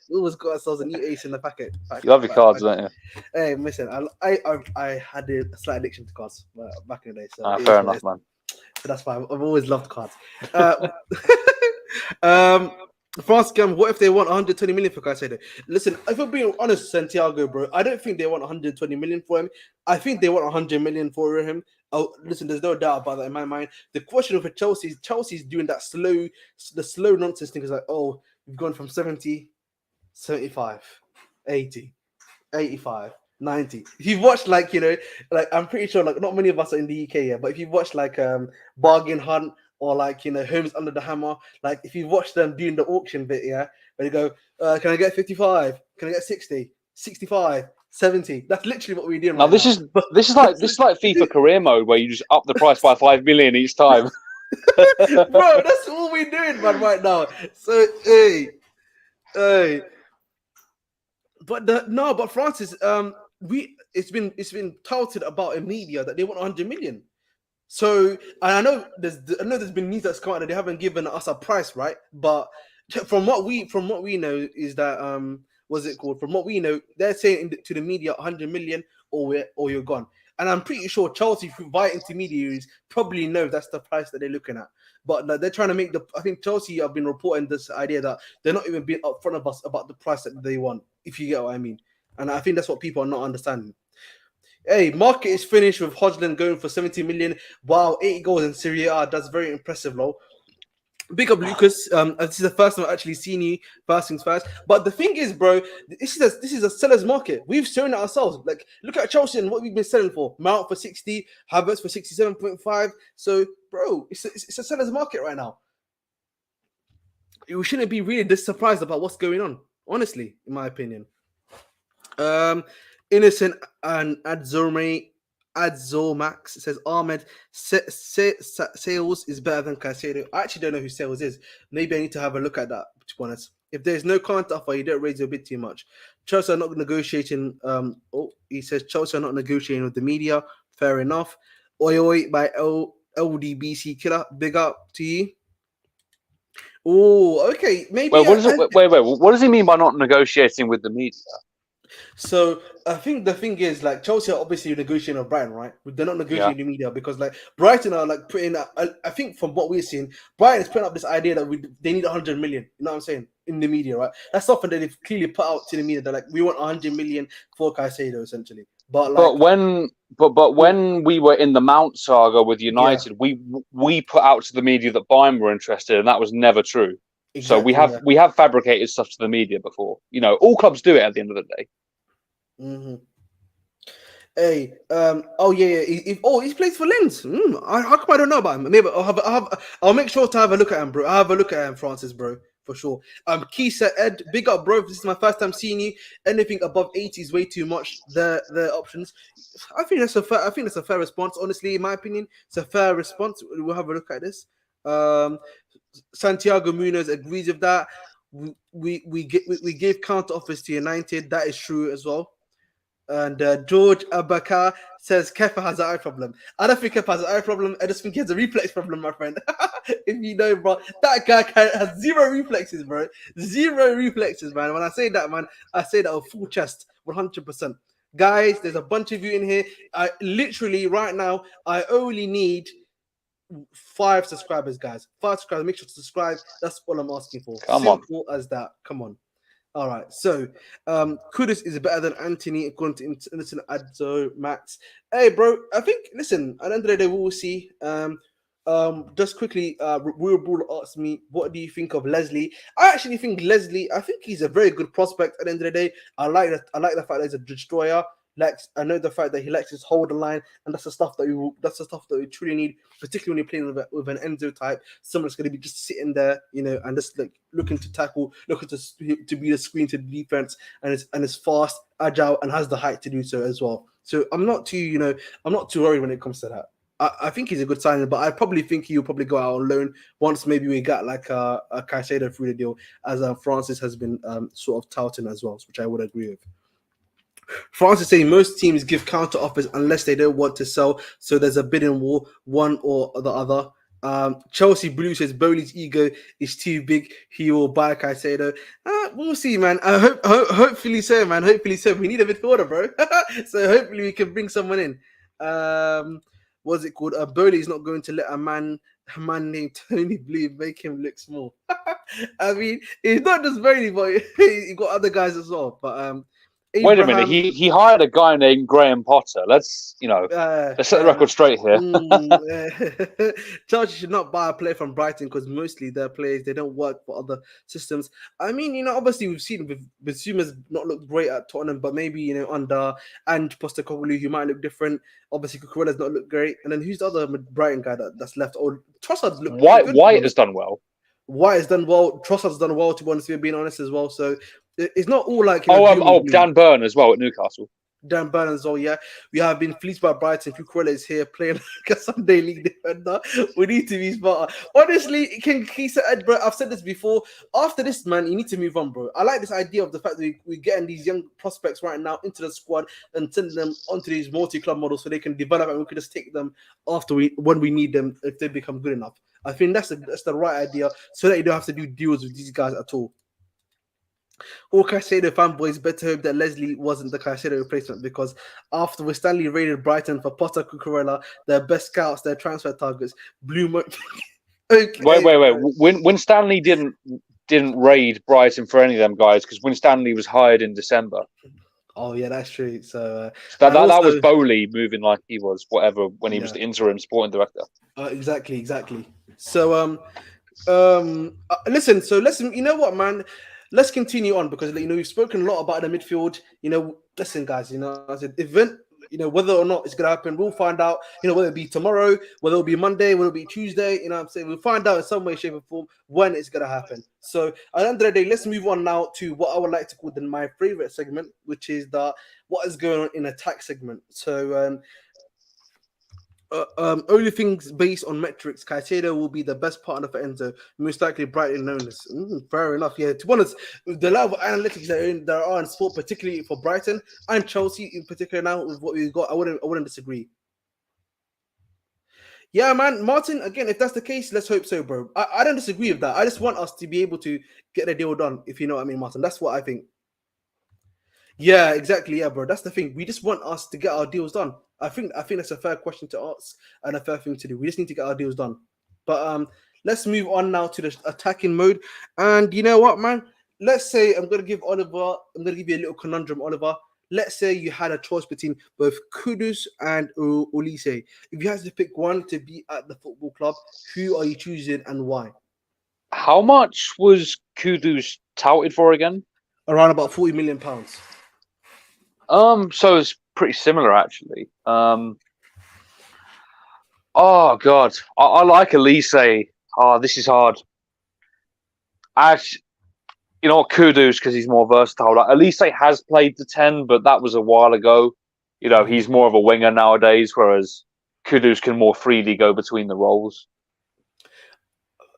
We always got ourselves a new ace in the packet. You love your cards, don't you? Hey, listen, I had a slight addiction to cards back in the day. So fair enough, man. So that's why I've always loved cards. France Gam, what if they want 120 million for Caicedo? Listen, if I'm being honest, Santiago, bro, I don't think they want 120 million for him. I think they want 100 million for him. Oh, listen, there's no doubt about that in my mind. The question for Chelsea's doing that slow nonsense thing is like, oh, we've gone from 70, 75, 80, 85, 90. If you've watched, like, I'm pretty sure, like, not many of us are in the UK yet, but if you've watched, like, Bargain Hunt or, like, Homes Under the Hammer, like, if you've watched them doing the auction bit, yeah, where they go, can I get 55? Can I get 60? 65? 70. That's literally what we're doing. Now, this is like FIFA career mode where you just up the price by 5 million each time. Bro, that's all we're doing, man, right now. So, hey. But Francis, it's been touted about in media that they want 100 million. So, and I know there's been news that's come out that they haven't given us a price, right? But from what we know is that what's it called? From what we know, they're saying to the media 100 million or you're gone. And I'm pretty sure Chelsea, via intermediaries, probably know that's the price that they're looking at. But they're trying to make I think Chelsea have been reporting this idea that they're not even being up front of us about the price that they want, if you get what I mean. And I think that's what people are not understanding. Hey, market is finished with Hodgson going for 70 million. Wow, 80 goals in Serie A. That's very impressive, though. Big up, Lucas. This is the first time I've actually seen you. First things first. But the thing is, bro, this is a seller's market. We've shown it ourselves. Like, look at Chelsea and what we've been selling for. Mount for 60, Havertz for 67.5. So, bro, it's a seller's market right now. We shouldn't be really this surprised about what's going on, honestly, in my opinion. Innocent and Adzomax says Ahmed Sales is better than Caicedo. I actually don't know who Sales is. Maybe I need to have a look at that, to be honest. If there's no current offer, you don't raise your bid too much. Chelsea are not negotiating. He says Chelsea are not negotiating with the media. Fair enough. Oi by LDBC Killer. Big up to you. Oh, okay. Maybe. Wait, what does he mean by not negotiating with the media? So I think the thing is, like, Chelsea are obviously negotiating with Brighton, right? They're not negotiating the media because, like, Brighton are like putting up. I think from what we're seeing, Brighton is putting up this idea that they need 100 million. You know what I'm saying? In the media, right? That's something that they've clearly put out to the media. They're like, we want 100 million for Caicedo, essentially. But when we were in the Mount saga with United, we put out to the media that Bayern were interested, and that was never true. Exactly, so we have fabricated stuff to the media before. All clubs do it at the end of the day. Mm-hmm. Hey, he plays for Lens. How come I don't know about him? Maybe I'll make sure to have a look at him, bro. I'll have a look at him, Francis, bro, for sure. Keisa Ed, big up, bro. This is my first time seeing you. Anything above 80 is way too much. The options. I think that's a fair response. Honestly, in my opinion, it's a fair response. We'll have a look at this. Santiago Munoz agrees with that. we gave counter offers to United. That is true as well. And George Abakar says Kepa has an eye problem. I don't think Kepa has an eye problem. I just think he has a reflex problem, my friend. If you know, bro, that guy has zero reflexes, bro. Zero reflexes, man. When I say that, man, I say that with full chest, 100%. Guys, there's a bunch of you in here. I literally right now, I only need 5 subscribers, guys. 5 subscribers. Make sure to subscribe. That's all I'm asking for. Simple as that. Come on. All right, so Kudus is better than Anthony according to Innocent Adzo Max. Hey, bro, I think, listen, at the end of the day, we will see. Just quickly, Real Bull asked me, what do you think of Leslie? I actually think I think he's a very good prospect at the end of the day. I like the fact that he's a destroyer. I know the fact that he likes to hold the line, and that's the stuff that we truly need, particularly when you're playing with an Enzo type, someone that's going to be just sitting there, and just like looking to tackle, looking to be the screen to the defense, and is fast, agile, and has the height to do so as well. So I'm not too worried when it comes to that. I think he's a good signing, but I probably think he'll probably go out on loan once maybe we got like a Caicedo through the deal, as Francis has been sort of touting as well, which I would agree with. Francis saying most teams give counter offers unless they don't want to sell, so there's a bidding war, one or the other. Chelsea Blue says Bowley's ego is too big. He will buy Caicedo. We'll see, man. Hopefully so, man. Hopefully so. We need a midfielder, bro. So hopefully we can bring someone in. What's it called? Bowley's not going to let a man named Tony Blue make him look small. I mean, it's not just Bowley, but he got other guys as well. But wait a minute, he hired a guy named Graham Potter. Let's set the record straight here. Chelsea should not buy a player from Brighton because mostly their players, they don't work for other systems. I mean, obviously we've seen Bissouma's not look great at Tottenham, but maybe under and Postecoglou, who might look different. Obviously Cucurella's not look great, and then who's the other Brighton guy that's left? Oh, Trossard's look White has done well. White has done well. Trossard's done well, to be honest, being honest as well. So it's not all like Dan Burn as well at Newcastle. Dan Burn as well, yeah. We have been fleeced by Brighton. Cucurella is here playing like a Sunday League defender. We need to be smarter. Honestly, King said, bro, I've said this before. After this, man, you need to move on, bro. I like this idea of the fact that we're getting these young prospects right now into the squad and sending them onto these multi-club models so they can develop and we can just take them when we need them if they become good enough. I think that's the right idea so that you don't have to do deals with these guys at all. All Caicedo fanboys better hope that Leslie wasn't the Caicedo replacement because after Stanley raided Brighton for Potter, Cucurella, their best scouts, their transfer targets, Okay. Wait. When Stanley didn't raid Brighton for any of them guys because when Stanley was hired in December. Oh yeah, that's true. So that was Bowley moving like he was whatever when he was the interim sporting director. Exactly. So listen. So listen. You know what, man? Let's continue on because we've spoken a lot about the midfield. Listen, guys. I said event. Whether or not it's gonna happen, we'll find out. Whether it be tomorrow, whether it'll be Monday, whether it'll be Tuesday. What I'm saying, we'll find out in some way, shape, or form when it's gonna happen. So at the end of the day, let's move on now to what I would like to call my favorite segment, which is the what is going on in attack segment. So only things based on metrics, Caicedo will be the best partner for Enzo, most likely Brighton owners. Fair enough. Yeah, to be honest, the level of analytics that are in sport, particularly for Brighton and Chelsea in particular now with what we've got, I wouldn't disagree. Yeah, man, Martin, again, if that's the case, let's hope so, bro. I don't disagree with that. I just want us to be able to get the deal done, if you know what I mean, Martin. That's what I think. Yeah, exactly. Yeah, bro. That's the thing. We just want us to get our deals done. I think that's a fair question to ask and a fair thing to do. We just need to get our deals done. But let's move on now to the attacking mode. And you know what, man? Let's say I'm gonna give you a little conundrum, Oliver. Let's say you had a choice between both Kudus and Olise. If you had to pick one to be at the football club, who are you choosing and why? How much was Kudus touted for again? Around about £40 million. So it's pretty similar actually. Oh God, I like Elise. Oh, this is hard. Kudus because he's more versatile. Like, Elise has played the 10, but that was a while ago. He's more of a winger nowadays, whereas Kudus can more freely go between the roles.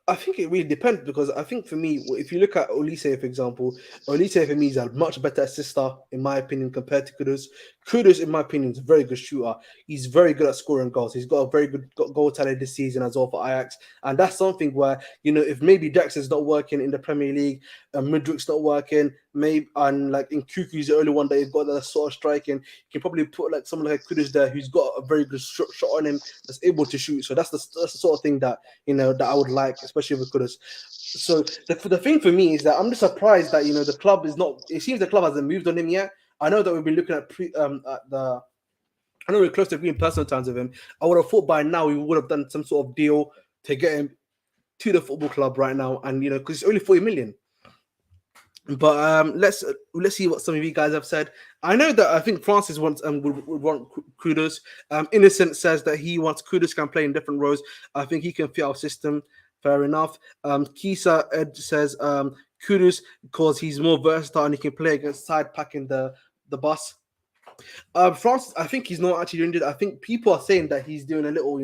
I think it really depends because I think for me, if you look at Olise, for example, Olise for me is a much better assister, in my opinion, compared to Kudus. Kudus, in my opinion, is a very good shooter. He's very good at scoring goals. He's got a very good goal tally this season as well for Ajax. And that's something where, if maybe Jackson's not working in the Premier League, Mudrik's not working, maybe, and like in Kuku's the only one that you've got that sort of striking, you can probably put like someone like Kudus there who's got a very good shot on him that's able to shoot. So that's the sort of thing that that I would like, especially with Kudus. So the thing for me is that I'm just surprised that the club is not. It seems the club hasn't moved on him yet. I know that we've been looking at I know we're close to being personal terms with him. I would have thought by now we would have done some sort of deal to get him to the football club right now, and because it's only 40 million. But let's see what some of you guys have said. I know that I think Francis wants would want Kudus. Innocent says that he wants Kudus can play in different roles. I think he can fit our system. Fair enough. Kisa Ed says Kudus because he's more versatile and he can play against side packing the bus. Francis, I think he's not actually injured. I think people are saying that he's doing a little,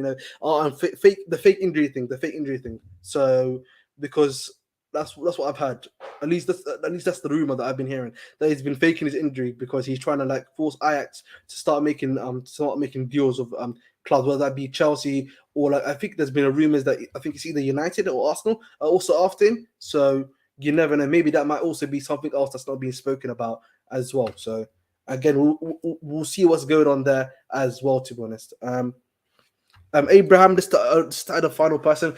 fake injury thing. So because that's what I've heard. At least that's the rumor that I've been hearing, that he's been faking his injury because he's trying to like force Ajax to start making deals with clubs, whether that be Chelsea or like I think there's been a rumors that I think it's either United or Arsenal are also after him. So you never know. Maybe that might also be something else that's not being spoken about as well. So again, we'll see what's going on there as well. To be honest. Abraham, just the final person.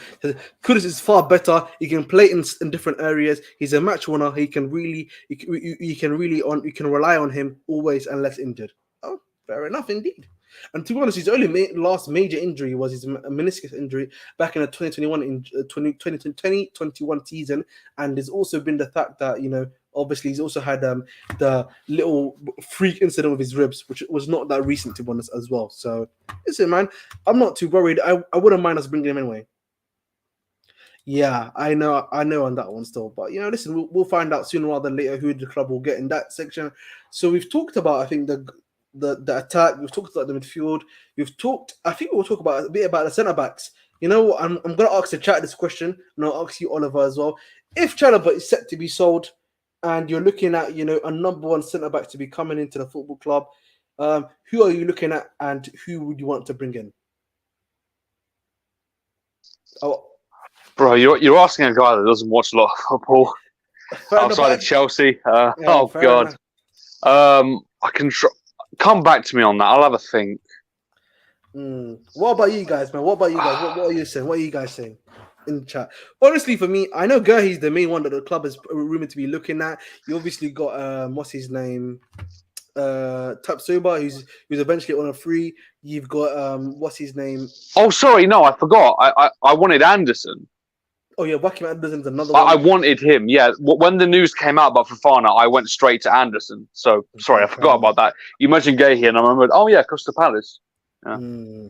Kudus is far better. He can play in different areas. He's a match winner. He can really, you can rely on him always unless injured. Oh, fair enough indeed. And to be honest, his only last major injury was his meniscus injury back in the 2021 season. And there's also been the fact that obviously he's also had the little freak incident with his ribs, which was not that recent to be honest as well. So listen, man, I'm not too worried. I wouldn't mind us bringing him anyway. Yeah, I know on that one still, but listen, we'll find out sooner rather than later who the club will get in that section. So we've talked about, I think, the attack. We've talked about the midfield. I think we'll talk about a bit about the centre backs. I'm going to ask the chat this question, and I'll ask you, Oliver, as well. If Chalobah is set to be sold, and you're looking at a number one centre back to be coming into the football club, who are you looking at, and who would you want to bring in? Oh, bro, you're asking a guy that doesn't watch a lot of football outside of Chelsea. Oh God, I can come back to me on that. I'll have a think. What about you guys, man? What are you saying? What are you guys saying in the chat? Honestly, for me, I know Gurhi's the main one that the club is rumored to be looking at. You obviously got what's his name, Tapsoba, who's eventually on a free. You've got what's his name? Oh, sorry, no, I forgot. I wanted Anderson. Oh yeah, Joachim Anderson's another one. I wanted him. Yeah, when the news came out about Fofana, I went straight to Anderson. So sorry, I forgot about that. You mentioned Gurhi, and I remembered. Oh yeah, Crystal Palace. Yeah.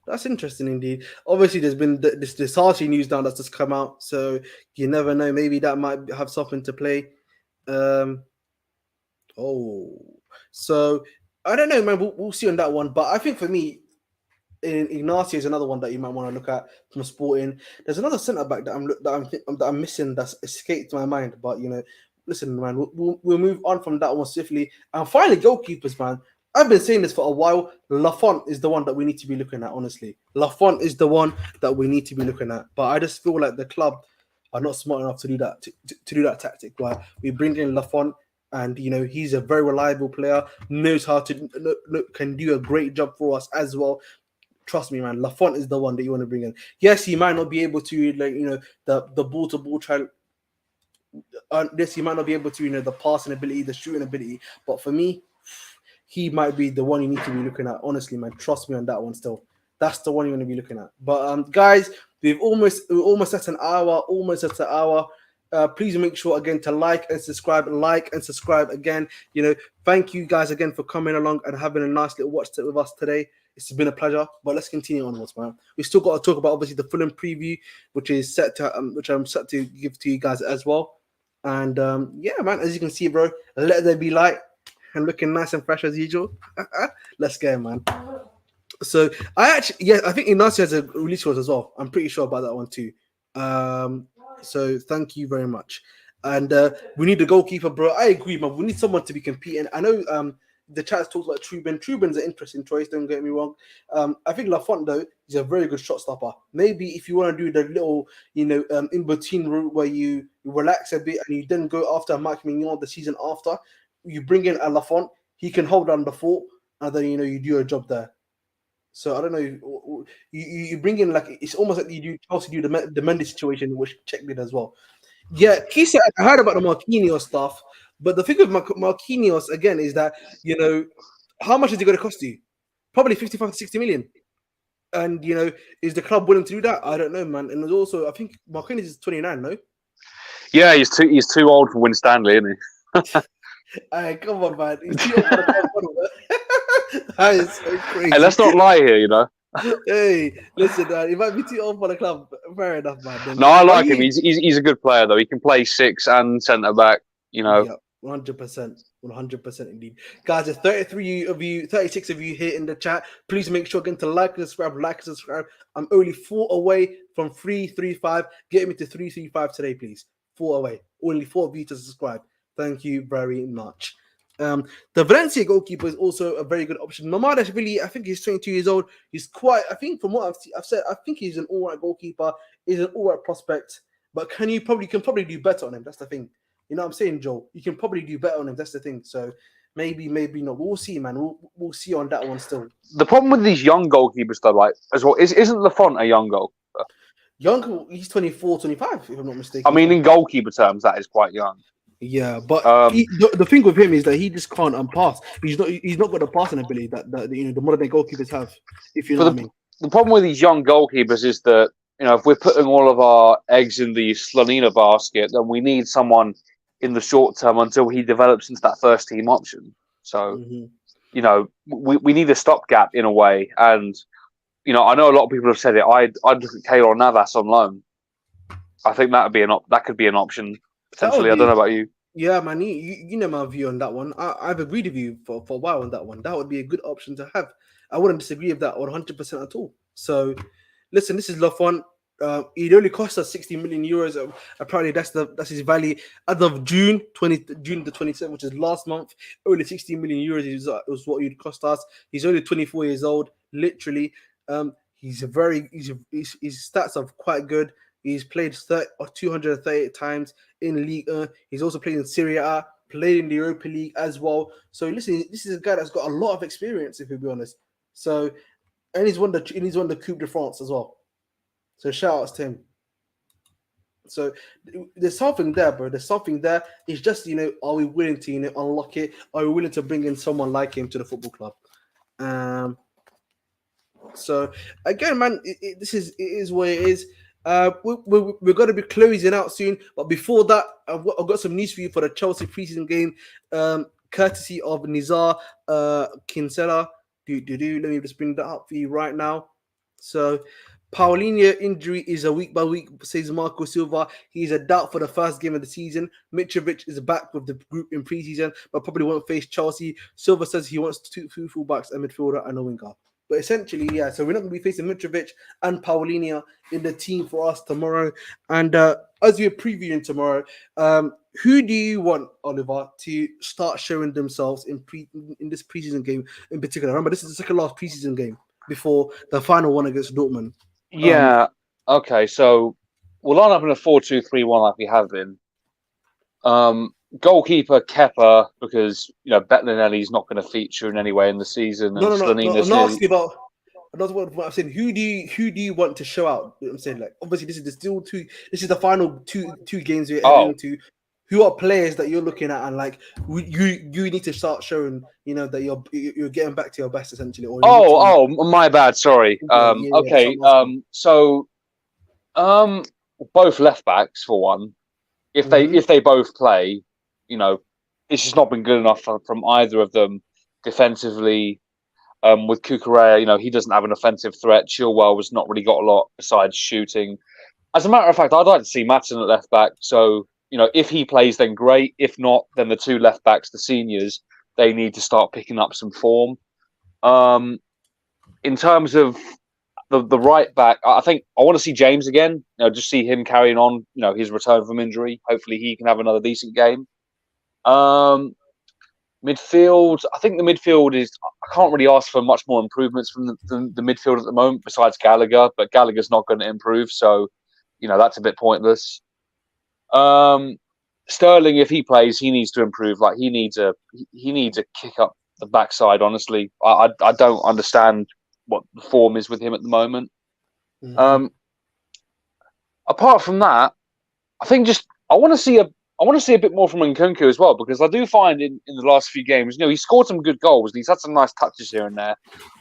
That's interesting indeed. Obviously, there's been this Sarti news now that's just come out, so you never know. Maybe that might have something to play. So I don't know, man. We'll see on that one. But I think for me, Ignacio is another one that you might want to look at from Sporting. There's another centre back that I'm missing that's escaped my mind. But listen, man, we'll move on from that one swiftly. And finally, goalkeepers, man. I've been saying this for a while. Lafont is the one that we need to be looking at, honestly. Lafont is the one that we need to be looking at. But I just feel like the club are not smart enough to do that to do that tactic. Right? We bring in Lafont, and he's a very reliable player, knows how to can do a great job for us as well. Trust me, man. Lafont is the one that you want to bring in. Yes, he might not be able to the ball to ball try. Yes, he might not be able to the passing ability, the shooting ability. But for me, he might be the one you need to be looking at. Honestly, man, trust me on that one still. That's the one you want to be looking at. But guys, we're almost at an hour. Please make sure again to like and subscribe again. Thank you guys again for coming along and having a nice little watch with us today. It's been a pleasure. But let's continue onwards, man. We still got to talk about obviously the Fulham preview, which I'm set to give to you guys as well. And yeah, man, as you can see, bro, let there be light. And looking nice and fresh as usual. Let's go, man. So I think Ignacio has a release clause as well. I'm pretty sure about that one too. So thank you very much. And we need a goalkeeper, bro. I agree, man. We need someone to be competing. I know the chat has talked about Truben. Truben's an interesting choice, don't get me wrong. I think Lafont, though, is a very good shot stopper. Maybe if you want to do the little, in between route where you relax a bit and you then go after Mike Mignon the season after, you bring in a Lafont, he can hold down the fort, and then, you do your job there. So I don't know. You bring in like it's almost like you do Chelsea do the Mendy situation, which Czech did as well. Yeah, Kisa, I heard about the Marquinhos stuff, but the thing with Marquinhos again is that how much is it going to cost you? Probably 55 to 60 million. And is the club willing to do that? I don't know, man. And there's also I think Marquinhos is 29, no? Yeah, he's too old for Win Stanley, isn't he? Hey, come on, man. He's too old for the club. That is so crazy. Hey, let's not lie here, Hey, listen, he might be too old for the club. Fair enough, man. Then, no, I like him. He's a good player, though. He can play 6 and centre back. Yeah, 100%, 100% indeed, guys. There's 36 of you here in the chat. Please make sure again to like and subscribe. I'm only 4 away from 335. Get me to 335 today, please. 4 away. Only 4 of you to subscribe. Thank you very much. The Valencia goalkeeper is also a very good option. Mamardashvili, I think he's 22 years old. He's quite, I think from what I've said, I think he's an all right goalkeeper. He's an all right prospect. But can probably do better on him. That's the thing. You know what I'm saying, Joel? You can probably do better on him. That's the thing. So maybe not. We'll see, man. We'll see on that one still. The problem with these young goalkeepers, though, like as well, isn't Lafont a young goalkeeper? He's 24, 25, if I'm not mistaken. I mean, in goalkeeper terms, that is quite young. Yeah, but the thing with him is that he just can't pass. He's not got the passing ability that the modern day goalkeepers have. If you know what I mean. The problem with these young goalkeepers is that if we're putting all of our eggs in the Slonina basket, then we need someone in the short term until he develops into that first team option. So, we need a stopgap in a way. And, I know a lot of people have said it. I'd look at Keylor Navas on loan. I think that could be an option potentially. I don't know about you. Yeah, man. You know my view on that one. I've agreed with you for a while on that one. That would be a good option to have. I wouldn't disagree with that 100% at all. So, listen, this is Lafont. It only cost us 60 million euros. Apparently, that's his value as of June the 27th, which is last month. Only 60 million euros was what it cost us. He's only 24 years old. Literally, his stats are quite good. He's played 238 times in Ligue 1. He's also played in Serie A, played in the Europa League as well. So listen, this is a guy that's got a lot of experience, if we be honest. So, and he's won the Coupe de France as well. So shout outs to him. So there's something there, bro. There's something there. It's just, are we willing to unlock it? Are we willing to bring in someone like him to the football club? So again, man, it is what it is. We're going to be closing out soon, but before that, I've got some news for you for the Chelsea preseason game, courtesy of Nizar Kinsella. Let me just bring that up for you right now. So, Paulinho injury is a week by week, says Marco Silva. He is a doubt for the first game of the season. Mitrovic is back with the group in preseason, but probably won't face Chelsea. Silva says he wants 2 fullbacks, a midfielder, and a winger. But essentially, yeah, so we're not going to be facing Mitrovic and Paulinho in the team for us tomorrow. And as we're previewing tomorrow, who do you want, Oliver, to start showing themselves in this preseason game in particular? Remember, this is the second last preseason game before the final one against Dortmund. Yeah. Okay. So we'll line up in a 4-2-3-1 like we have been. Goalkeeper Kepa, because Bettinelli's not going to feature in any way in the season. No. I'm not asking about. That's what I'm saying. Who do you want to show out? I'm saying, like, obviously this is the final two games we're into. Who are players that you're looking at and like you need to start showing that you're getting back to your best essentially? Or my bad. Sorry. Okay. So both left backs for one. If they both play, it's just not been good enough from either of them defensively. With Cucurella, he doesn't have an offensive threat. Chilwell has not really got a lot besides shooting. As a matter of fact, I'd like to see Maatsen at left back. So, if he plays, then great. If not, then the 2 left backs, the seniors, they need to start picking up some form. In terms of the right back. I think I want to see James again. Just see him carrying on. His return from injury. Hopefully, he can have another decent game. Midfield. I think the midfield is. I can't really ask for much more improvements from the midfield at the moment, besides Gallagher. But Gallagher's not going to improve, so that's a bit pointless. Sterling, if he plays, he needs to improve. Like he needs a kick up the backside. Honestly, I don't understand what the form is with him at the moment. Mm-hmm. Apart from that, I think I want to see a bit more from Nkunku as well, because I do find in the last few games, he scored some good goals and he's had some nice touches here and there.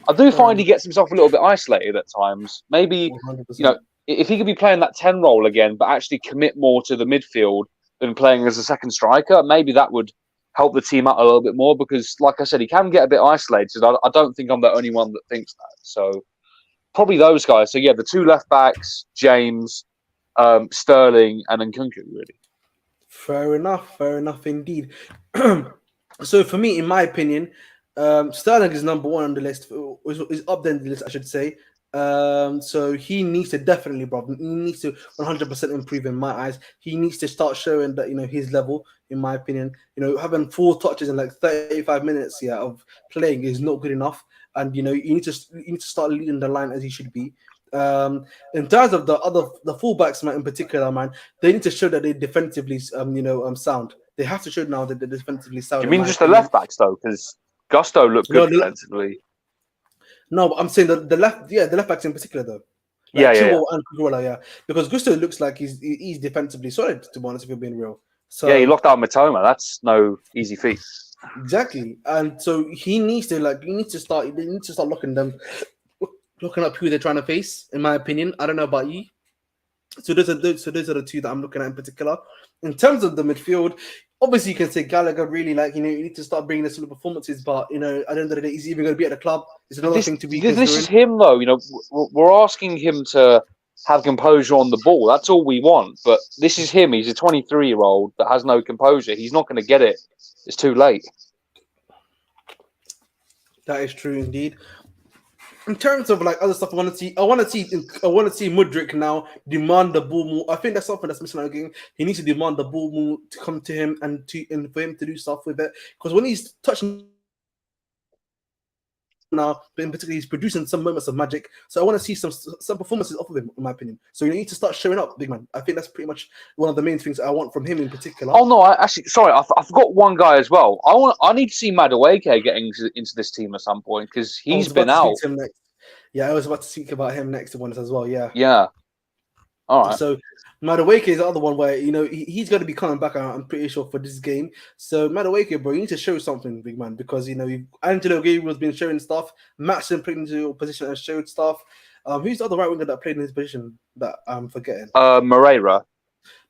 I do find he gets himself a little bit isolated at times. Maybe 100%. If he could be playing that 10 role again, but actually commit more to the midfield than playing as a second striker, maybe that would help the team out a little bit more, because, like I said, he can get a bit isolated. I don't think I'm the only one that thinks that. So probably those guys. So, yeah, the two left backs, James, Sterling, and Nkunku, really. Fair enough indeed. So for me, in my opinion, Sterling is number one on the list, is up there on the list, I should say. So he needs to definitely, bro. He needs to 100% improve in my eyes. He needs to start showing that his level. In my opinion, having 4 touches in like 35 minutes of playing is not good enough. And you need to start leading the line as he should be. In terms of the fullbacks, man, in particular, man, they need to show that they're defensively, sound. They have to show now that they're defensively sound. You mean just the left backs though? Because Gusto looked good defensively. No, but I'm saying the left backs in particular though. Like Chilwell and Kurola, because Gusto looks like he's defensively solid, to be honest, if you're being real. So he locked out Mitoma. That's no easy feat. Exactly, and so he needs to start looking up who they're trying to face. In my opinion, I don't know about you. So those are the two that I'm looking at in particular. In terms of the midfield, obviously you can say Gallagher really you need to start bringing the sort of performances, but at the end of the day, he's even going to be at the club. It's another thing to be considering. This is him though. We're asking him to have composure on the ball. That's all we want. But this is him. He's a 23-year-old that has no composure. He's not going to get it. It's too late. That is true indeed. In terms of other stuff, I want to see Mudryk now demand the ball more. I think that's something that's missing out of the game. He needs to demand the ball more to come to him and for him to do stuff with it. Because when he's touching now, but in particular, he's producing some moments of magic. So I want to see some performances off of him, in my opinion. So you need to start showing up, big man. I think that's pretty much one of the main things I want from him in particular. Oh no, I forgot one guy as well. I need to see Madueke getting into this team at some point, because he's been out. Yeah, I was about to speak about him next to one as well. Yeah. Yeah. All right. So Madueke is the other one where he's going to be coming back. I'm pretty sure for this game. So Madueke, bro, you need to show something, big man, because Angelo Gabriel's been showing stuff. Matson put into your position and showed stuff. Who's the other right winger that played in his position that I'm forgetting? Moreira.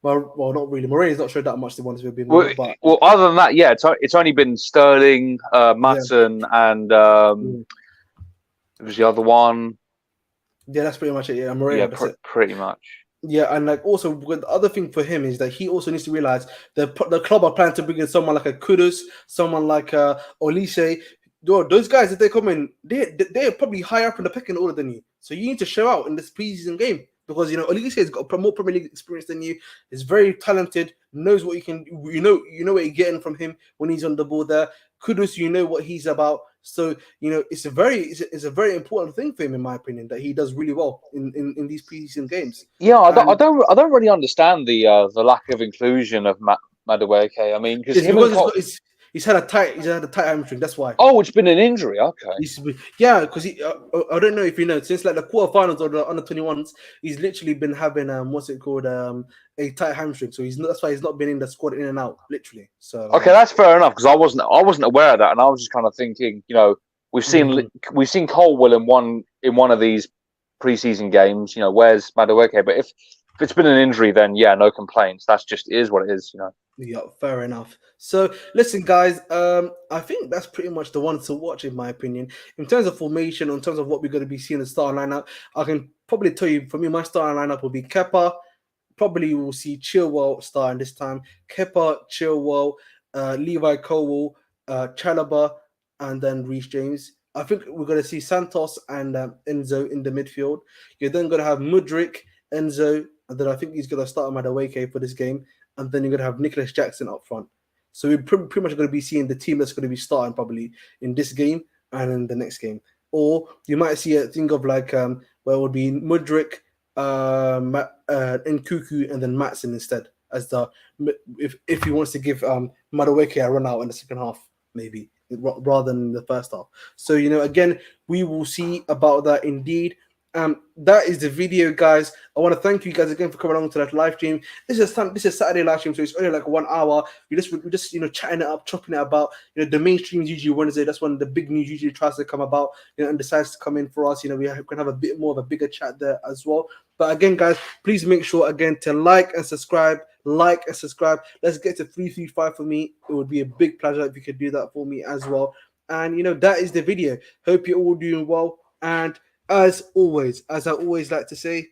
Well, not really. Moreira's not showed that much. The ones we've been. Well, other than that, yeah, it's only been Sterling, Matson, and it was the other one. Yeah, that's pretty much it. Yeah, Moreira. Yeah, pretty much. Yeah, and also the other thing for him is that he also needs to realize the club are planning to bring in someone like a Kudus, someone like Olise. Those guys, if they come in, they're probably higher up in the pecking order than you. So you need to show out in this preseason game, because Olise has got more Premier League experience than you. Is very talented, knows what you can. You know what you're getting from him when he's on the ball there. Kudus, what he's about. So it's a very important thing for him, in my opinion, that he does really well in these preseason games. Yeah, I don't really understand the lack of inclusion of Madueke. I mean, because he's had a tight hamstring. That's why. Oh, it's been an injury. Okay. Because I don't know if you know, since the quarterfinals or the under 21s, he's literally been having a tight hamstring. So that's why he's not been in the squad in and out, literally. So okay, that's fair enough, because I wasn't aware of that, and I was just kind of thinking, we've seen Colwell in one of these preseason games. Where's Madueke? But if it's been an injury, then yeah, no complaints. That's just is what it is. Yeah, fair enough. So listen, guys, I think that's pretty much the one to watch, in my opinion. In terms of formation, in terms of what we're going to be seeing in the starting lineup, I can probably tell you, for me, my starting lineup will be Kepa. Probably we'll see Chilwell starting this time. Kepa, Chilwell, Levi Colwill, Chalobah, and then Reece James. I think we're going to see Santos and Enzo in the midfield. You're then going to have Mudryk, Enzo, and then I think he's going to start Madueke for this game. And then you're going to have Nicholas Jackson up front. So we're pretty much going to be seeing the team that's going to be starting probably in this game and in the next game. Or you might see a thing of like where it would be Mudryk, Nkuku, and then Matson instead as the if he wants to give Madueke a run out in the second half, maybe rather than the first half. So again, we will see about that indeed. That is the video, guys. I want to thank you guys again for coming along to that live stream. This is Saturday live stream, so it's only like 1 hour. We're just chatting it up, chopping it about. The mainstream is usually Wednesday. That's when the big news usually tries to come about. And decides to come in for us. We can have a bit more of a bigger chat there as well. But again, guys, please make sure again to like and subscribe. Let's get to 335 for me. It would be a big pleasure if you could do that for me as well. And that is the video. Hope you're all doing well. And as always, as I always like to say,